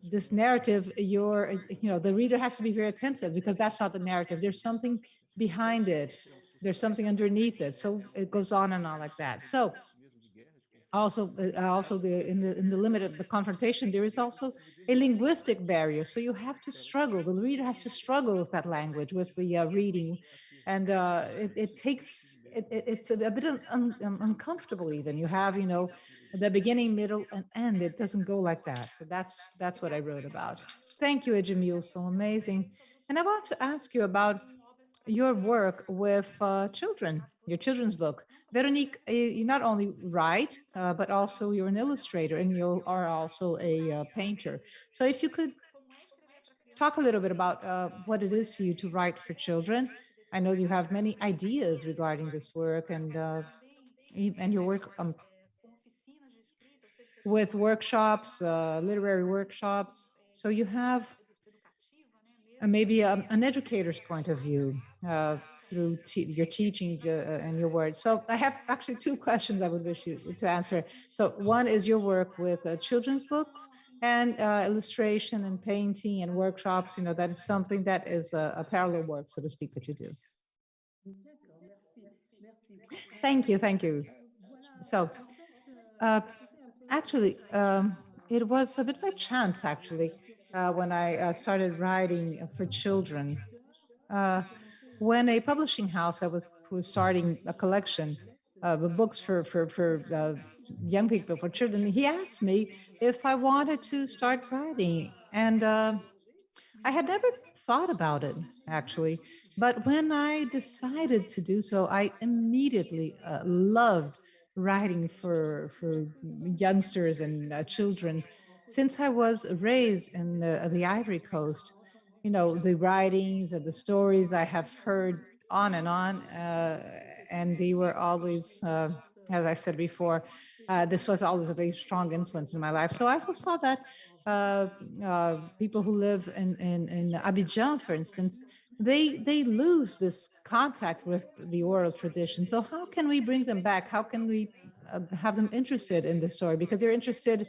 this narrative, the reader has to be very attentive, because that's not the narrative. There's something behind it. There's something underneath it. So it goes on and on like that. So also in the limit of the confrontation, there is also a linguistic barrier. So you have to struggle. The reader has to struggle with that language, with the reading, and it's a bit uncomfortable. Even you have the beginning, middle, and end. It doesn't go like that. So that's what I wrote about. Thank you, Edimilson. So amazing. And I want to ask you about your work with children, your children's book. Veronique, you not only write, but also you're an illustrator, and you are also a painter. So if you could talk a little bit about what it is to you to write for children. I know you have many ideas regarding this work, and your work with workshops, literary workshops. So you have maybe an educator's point of view through your teachings and your words. So I have actually 2 questions I would wish you to answer. So one is your work with children's books and illustration and painting and workshops. That is something that is a parallel work, so to speak, that you do. Thank you, thank you. So actually, it was a bit by chance, actually, when I started writing for children. When a publishing house who was starting a collection of books for young people, for children, he asked me if I wanted to start writing. And I had never thought about it, actually. But when I decided to do so, I immediately loved writing for youngsters and children. Since I was raised in the Ivory Coast, the writings and the stories I have heard on, and they were always, as I said before, this was always a very strong influence in my life. So I also saw that people who live in Abidjan, for instance, they lose this contact with the oral tradition. So how can we bring them back? How can we have them interested in the story? Because they're interested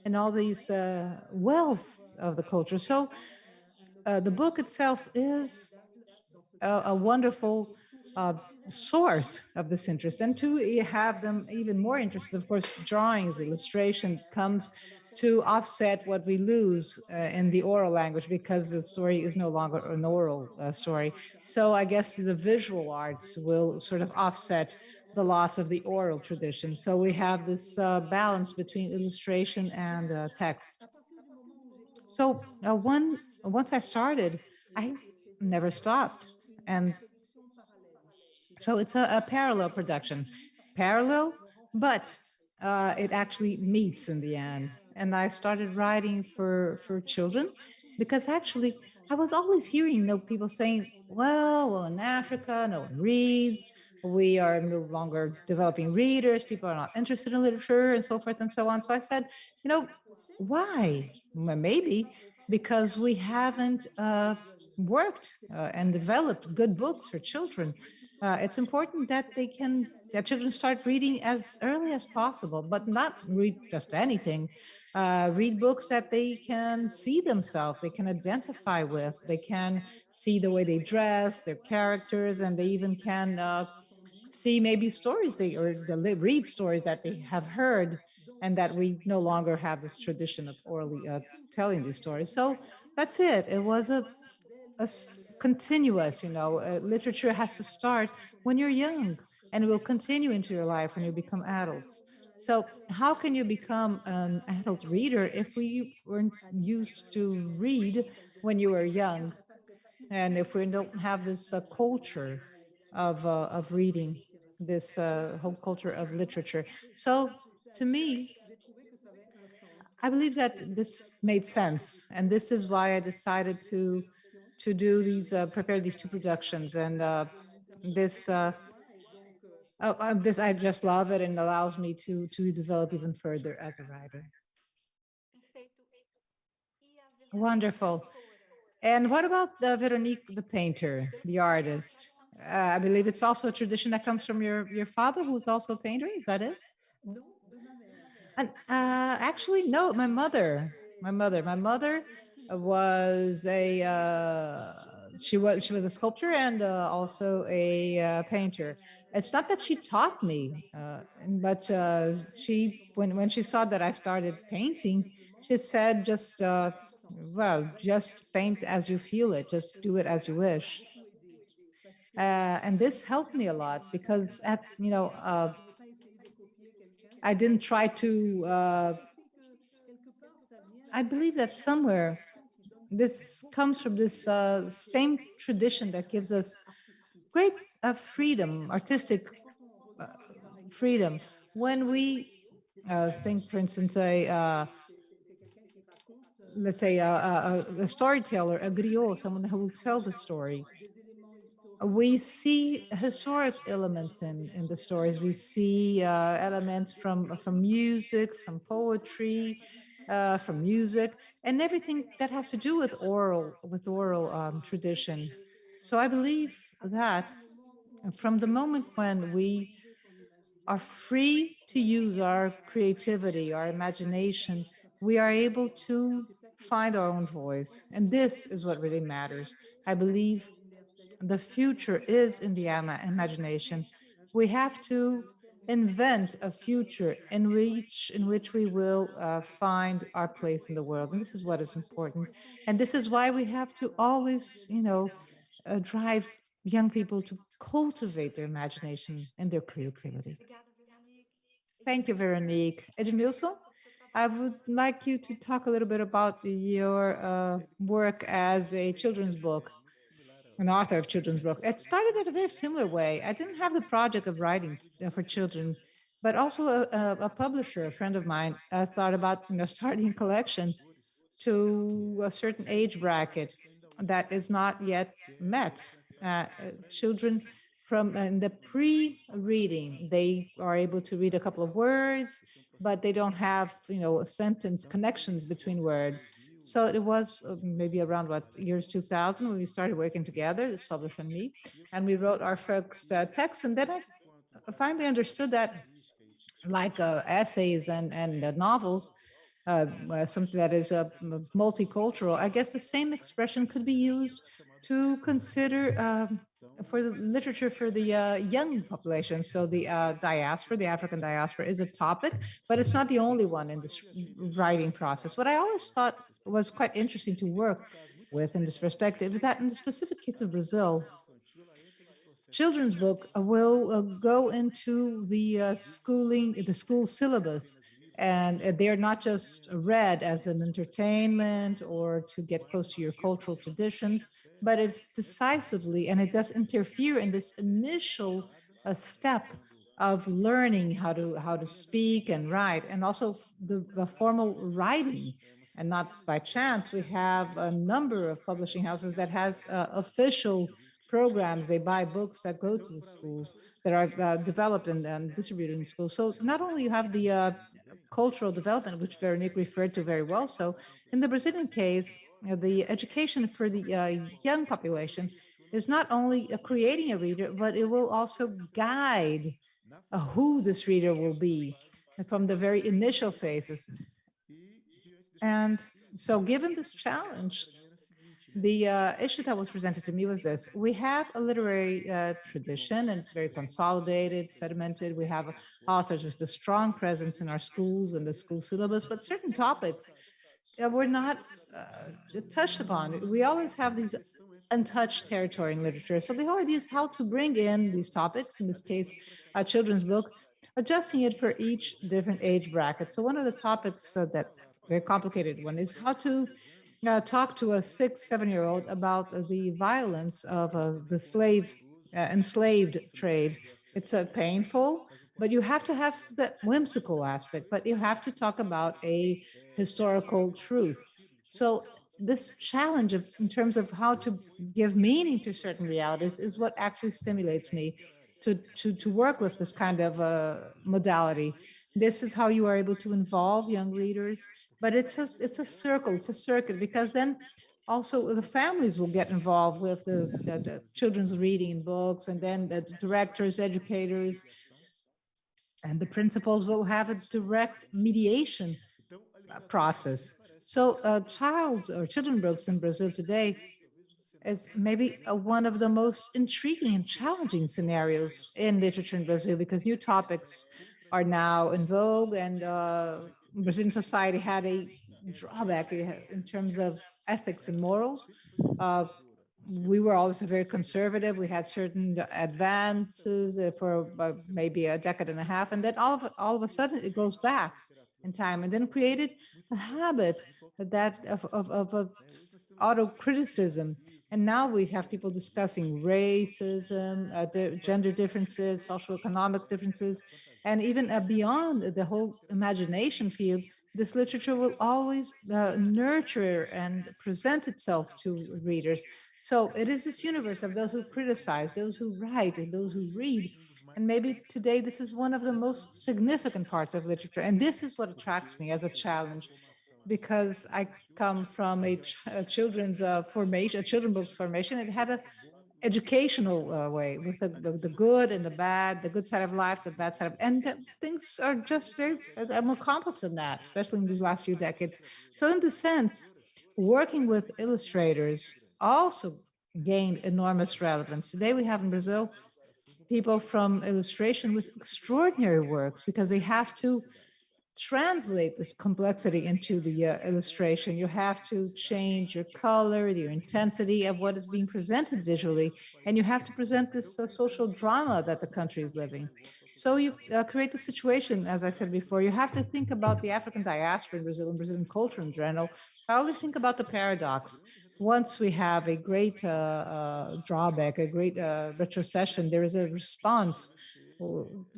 in all these wealth of the culture. So the book itself is a wonderful source of this interest. And to have them even more interested, of course, drawings, illustration comes to offset what we lose in the oral language, because the story is no longer an oral story. So I guess the visual arts will sort of offset the loss of the oral tradition. So we have this balance between illustration and text. So once I started, I never stopped. And So it's a parallel production, parallel, but it actually meets in the end. And I started writing for children because actually I was always hearing, people saying, well, in Africa, no one reads. We are no longer developing readers. People are not interested in literature and so forth and so on. So I said, why? Well, maybe because we haven't worked and developed good books for children. It's important that that children start reading as early as possible, but not read just anything. Read books that they can see themselves, they can identify with, they can see the way they dress, their characters, and they even can see maybe stories read stories that they have heard, and that we no longer have this tradition of orally telling these stories. So that's it. It was continuous, literature has to start when you're young and will continue into your life when you become adults. So how can you become an adult reader if we weren't used to read when you were young? And if we don't have this culture of reading, this whole culture of literature. So to me, I believe that this made sense, and this is why I decided to do these prepare these two productions. And this this I just love it, and allows me to develop even further as a writer. Wonderful. And what about Veronique, the painter, the artist? I believe it's also a tradition that comes from your father, who is also a painter. Is that it? And, actually, no. My mother was a she was a sculptor and also a painter. It's not that she taught me, but she when she saw that I started painting, she said, just well, just paint as you feel it, just do it as you wish. And this helped me a lot because I didn't try to. I believe that somewhere this comes from this same tradition that gives us great freedom, artistic uh, freedom. When we think, for instance, let's say a storyteller, a griot, someone who will tell the story, we see historic elements in the stories. We see elements from music, from poetry, from music, and everything that has to do with oral tradition. So I believe that from the moment when we are free to use our creativity, our imagination, we are able to find our own voice. And this is what really matters. I believe the future is in the imagination. We have to invent a future in which we will find our place in the world. And this is what is important. And this is why we have to always, drive young people to cultivate their imagination and their creativity. Thank you, Veronique. Edimilson, I would like you to talk a little bit about your work as a children's book, an author of children's book. It started in a very similar way. I didn't have the project of writing for children, but also a publisher, a friend of mine, thought about starting a collection to a certain age bracket that is not yet met. Children from in the pre-reading, they are able to read a couple of words, but they don't have sentence connections between words. So it was maybe around years 2000 when we started working together, this publisher and me, and we wrote our first text. And then I finally understood that, like essays and novels, something that is multicultural, I guess the same expression could be used to consider for the literature for the young population. So the diaspora, the African diaspora, is a topic, but it's not the only one in this writing process. What I always thought was quite interesting to work with in this perspective is that in the specific case of Brazil, children's book will go into the schooling, the school syllabus, And they're not just read as an entertainment or to get close to your cultural traditions, but it's decisively, and it does interfere in this initial step of learning how to speak and write, and also the formal writing. And not by chance, we have a number of publishing houses that has official programs. They buy books that go to the schools that are developed and distributed in schools. So not only you have the cultural development, which Veronique referred to very well. So in the Brazilian case, the education for the young population is not only creating a reader, but it will also guide who this reader will be from the very initial phases. And so given this challenge, the issue that was presented to me was this. We have a literary tradition, and it's very consolidated, sedimented. We have authors with a strong presence in our schools and the school syllabus, but certain topics were not touched upon. We always have these untouched territory in literature. So the whole idea is how to bring in these topics, in this case, a children's book, adjusting it for each different age bracket. So one of the topics that very complicated one is how to talk to a 6-7-year-old about the violence of the enslaved trade. It's painful, but you have to have that whimsical aspect, but you have to talk about a historical truth. So this challenge in terms of how to give meaning to certain realities is what actually stimulates me to work with this kind of modality. This is how you are able to involve young readers, but it's a circle, it's a circuit, because then also the families will get involved with the children's reading in books, and then the directors, educators, and the principals will have a direct mediation process. So child or children books in Brazil today, it's maybe one of the most intriguing and challenging scenarios in literature in Brazil, because new topics are now in vogue, and Brazilian society had a drawback in terms of ethics and morals. We were always very conservative. We had certain advances for maybe a decade and a half, and then all of a sudden it goes back in time, and then created a habit that of auto criticism. And now we have people discussing racism, gender differences, social economic differences, and even beyond the whole imagination field. This literature will always nurture and present itself to readers. So it is this universe of those who criticize, those who write, and those who read. And maybe today this is one of the most significant parts of literature. And this is what attracts me as a challenge, because I come from a children's formation, a children's books formation. It had a educational way with the good and the bad, the good side of life, the bad side of, and things are just very more complex than that, especially in these last few decades. So in the sense, working with illustrators also gained enormous relevance. Today we have in Brazil people from illustration with extraordinary works, because they have to translate this complexity into the illustration. You have to change your color, your intensity of what is being presented visually, and you have to present this social drama that the country is living. So you create the situation, as I said before, you have to think about the African diaspora in Brazil and Brazilian culture in general. I always think about the paradox. Once we have a great drawback, a great retrocession, there is a response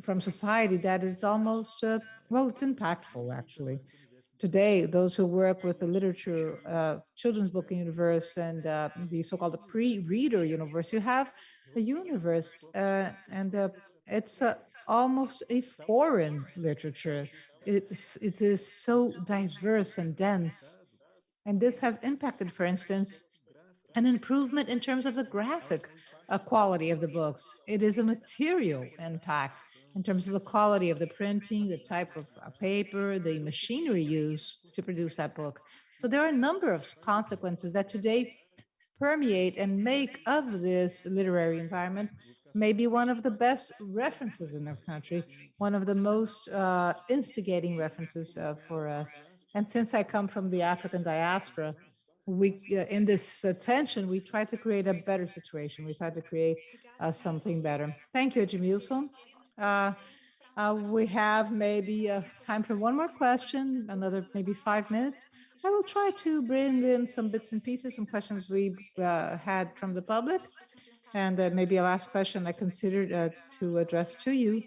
from society that is almost, well, it's impactful, actually. Today, those who work with the literature, children's book universe, and the so-called pre-reader universe, you have a universe, and it's almost a foreign literature. It is so diverse and dense. And this has impacted, for instance, an improvement in terms of the graphic quality of the books. It is a material impact in terms of the quality of the printing, the type of paper, the machinery used to produce that book. So there are a number of consequences that today permeate and make of this literary environment maybe one of the best references in our country, one of the most instigating references for us. And since I come from the African diaspora, we in this tension, we try to create a better situation. We try to create something better. Thank you, Edimilson. We have maybe time for one more question, another maybe 5 minutes. I will try to bring in some bits and pieces, some questions we had from the public, and maybe a last question I considered to address to you.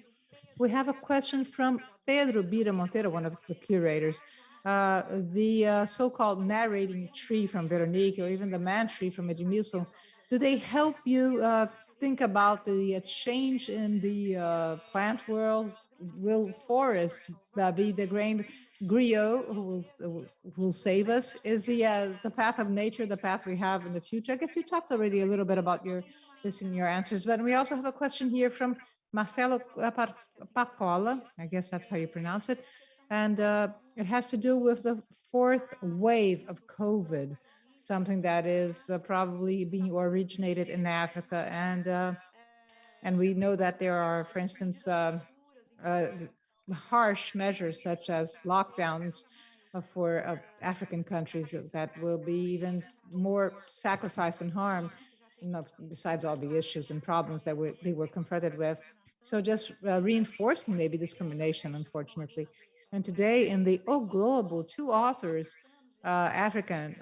We have a question from Pedro Bira Monteiro, one of the curators. The so-called narrating tree from Veronique, or even the man tree from Edimilson, do they help you think about the change in the plant world? Will forests be the grand griot who will save us? Is the path of nature the path we have in the future? I guess you talked already a little bit about this in your answers, but we also have a question here from Marcelo Pacola, I guess that's how you pronounce it, and it has to do with the fourth wave of COVID, something that is probably being originated in Africa, and we know that there are, for instance, harsh measures such as lockdowns for African countries that will be even more sacrifice and harm, besides all the issues and problems that they were confronted with. So just reinforcing maybe discrimination, unfortunately. And today in the O Globo, two authors, African,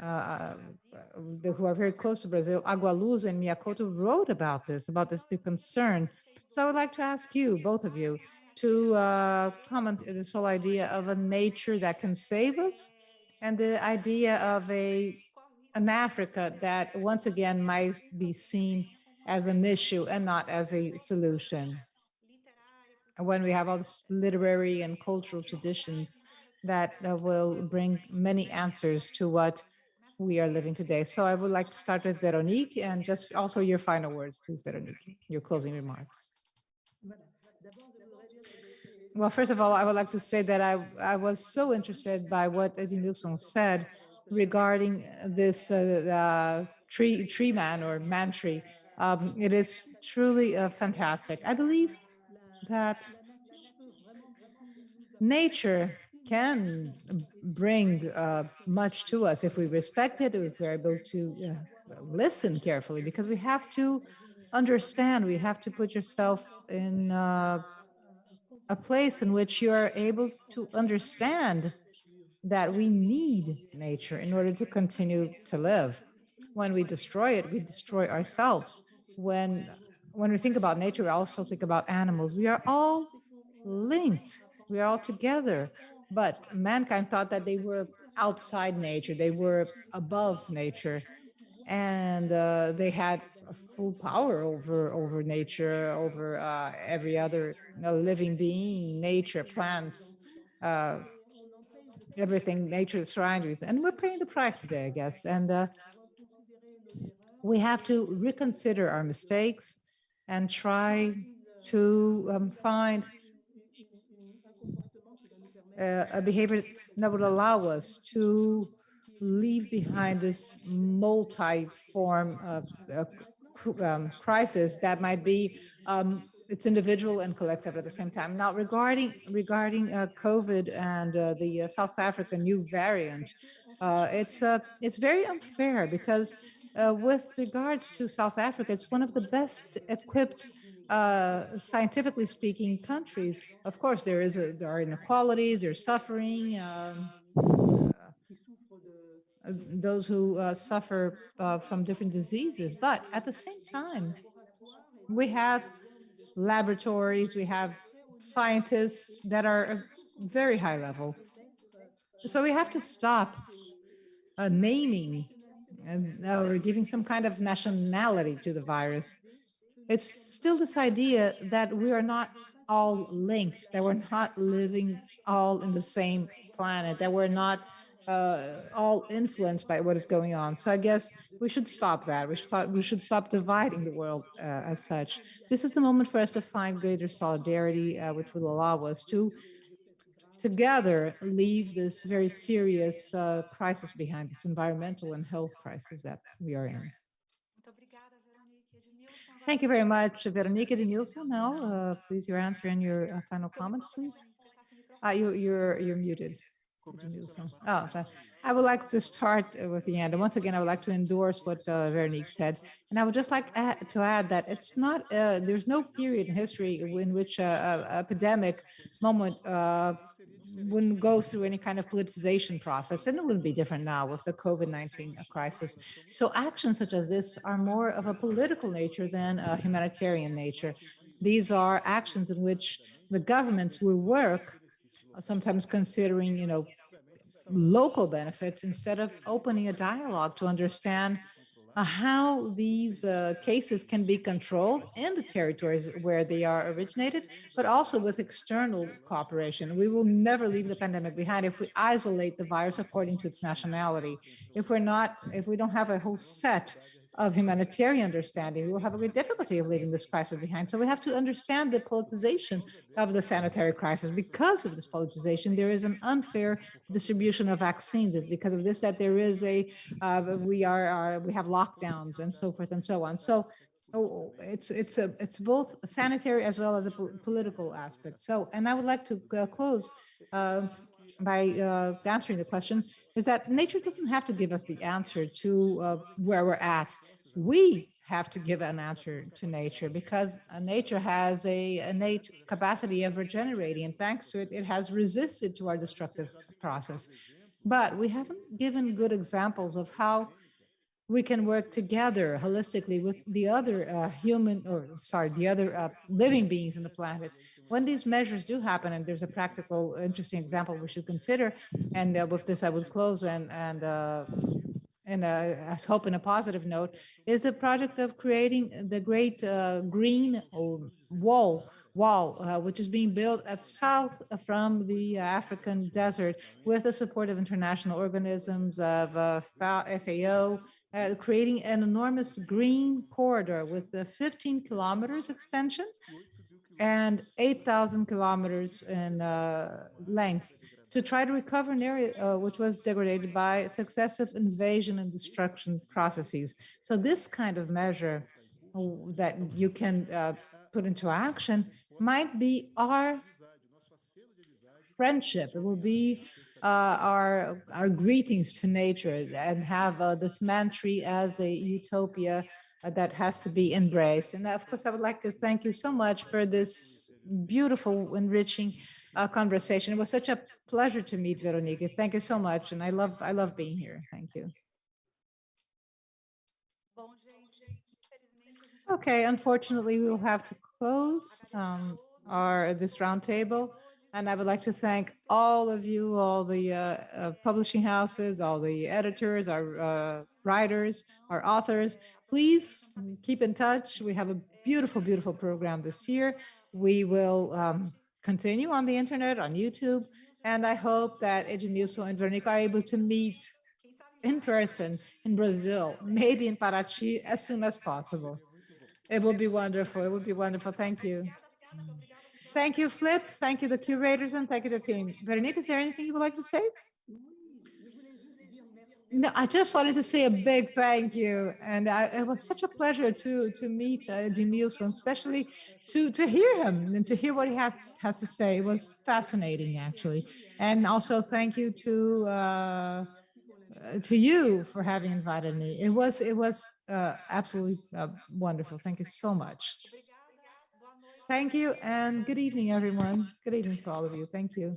who are very close to Brazil, Agualuz and Miyakoto, wrote about this, the concern. So I would like to ask you, both of you, to comment on this whole idea of a nature that can save us, and the idea of an Africa that once again might be seen as an issue and not as a solution. When we have all these literary and cultural traditions that will bring many answers to what we are living today. So I would like to start with Veronique, and just also your final words, please, Veronique, your closing remarks. Well, first of all, I would like to say that I was so interested by what Edimilson said regarding this tree man or man tree. It is truly fantastic. I believe that nature can bring much to us if we respect it, if we're able to listen carefully, because we have to understand, we have to put yourself in a place in which you are able to understand that we need nature in order to continue to live. When we destroy it, we destroy ourselves. When we think about nature, we also think about animals. We are all linked. We are all together. But mankind thought that they were outside nature, they were above nature, and they had full power over nature, over every other living being, nature, plants, everything nature surrounds us. And we're paying the price today, I guess. And we have to reconsider our mistakes and try to find a behavior that would allow us to leave behind this multi-form crisis that might be it's individual and collective at the same time. Now, regarding COVID and the South African new variant, it's very unfair because with regards to South Africa, it's one of the best equipped, scientifically speaking, countries. Of course, there are inequalities, there's suffering. Those who suffer from different diseases, but at the same time, we have laboratories, we have scientists that are very high level. So we have to stop naming or giving some kind of nationality to the virus. It's still this idea that we are not all linked, that we're not living all in the same planet, that we're not all influenced by what is going on. So I guess we should stop that. We should stop dividing the world as such. This is the moment for us to find greater solidarity, which will allow us to together leave this very serious crisis behind, this environmental and health crisis that we are in. Thank you very much, Veronique. Edimilson, now, please, your answer and your final comments, please. You're muted. Edimilson. Oh, I would like to start with the end. And once again, I would like to endorse what Veronique said. And I would just like to add that it's not, there's no period in history in which a epidemic moment wouldn't go through any kind of politicization process. And it wouldn't be different now with the COVID-19 crisis. So actions such as this are more of a political nature than a humanitarian nature. These are actions in which the governments will work, sometimes considering, local benefits instead of opening a dialogue to understand how these cases can be controlled in the territories where they are originated, but also with external cooperation. We will never leave the pandemic behind if we isolate the virus according to its nationality. If we don't have a whole set of humanitarian understanding, we will have a great difficulty of leaving this crisis behind. So we have to understand the politicization of the sanitary crisis. Because of this politicization, there is an unfair distribution of vaccines. It's because of this that there is we have lockdowns and so forth and so on. So it's both a sanitary as well as a political aspect. So, and I would like to close by answering the question, is that nature doesn't have to give us the answer to where we're at. We have to give an answer to nature, because nature has a innate capacity of regenerating, and thanks to it, it has resisted to our destructive process. But we haven't given good examples of how we can work together holistically with the other living beings in the planet. When these measures do happen, and there's a practical, interesting example we should consider, and with this I would close and I hope in a positive note, is the project of creating the great green wall, which is being built at south from the African desert with the support of international organisms, of FAO, creating an enormous green corridor with the 15 kilometers extension and 8,000 kilometers in length, to try to recover an area which was degraded by successive invasion and destruction processes. So this kind of measure that you can put into action might be our friendship. It will be our greetings to nature, and have this man tree as a utopia that has to be embraced. And of course, I would like to thank you so much for this beautiful, enriching conversation. It was such a pleasure to meet Veronique. Thank you so much, and I love being here. Thank you. Okay, unfortunately, we will have to close this roundtable. And I would like to thank all of you, all the publishing houses, all the editors, our writers, our authors. Please keep in touch. We have a beautiful, beautiful program this year. We will continue on the internet, on YouTube. And I hope that Edimilson and Veronique are able to meet in person in Brazil, maybe in Paraty, as soon as possible. It will be wonderful. It would be wonderful. Thank you. Thank you, Flip. Thank you, the curators, and thank you, the team. Veronique, is there anything you would like to say? No, I just wanted to say a big thank you. And it was such a pleasure to meet Edimilson, especially to hear him and to hear what he has to say. It was fascinating, actually. And also thank you to you for having invited me. It was absolutely wonderful. Thank you so much. Thank you, and good evening, everyone. Good evening to all of you. Thank you.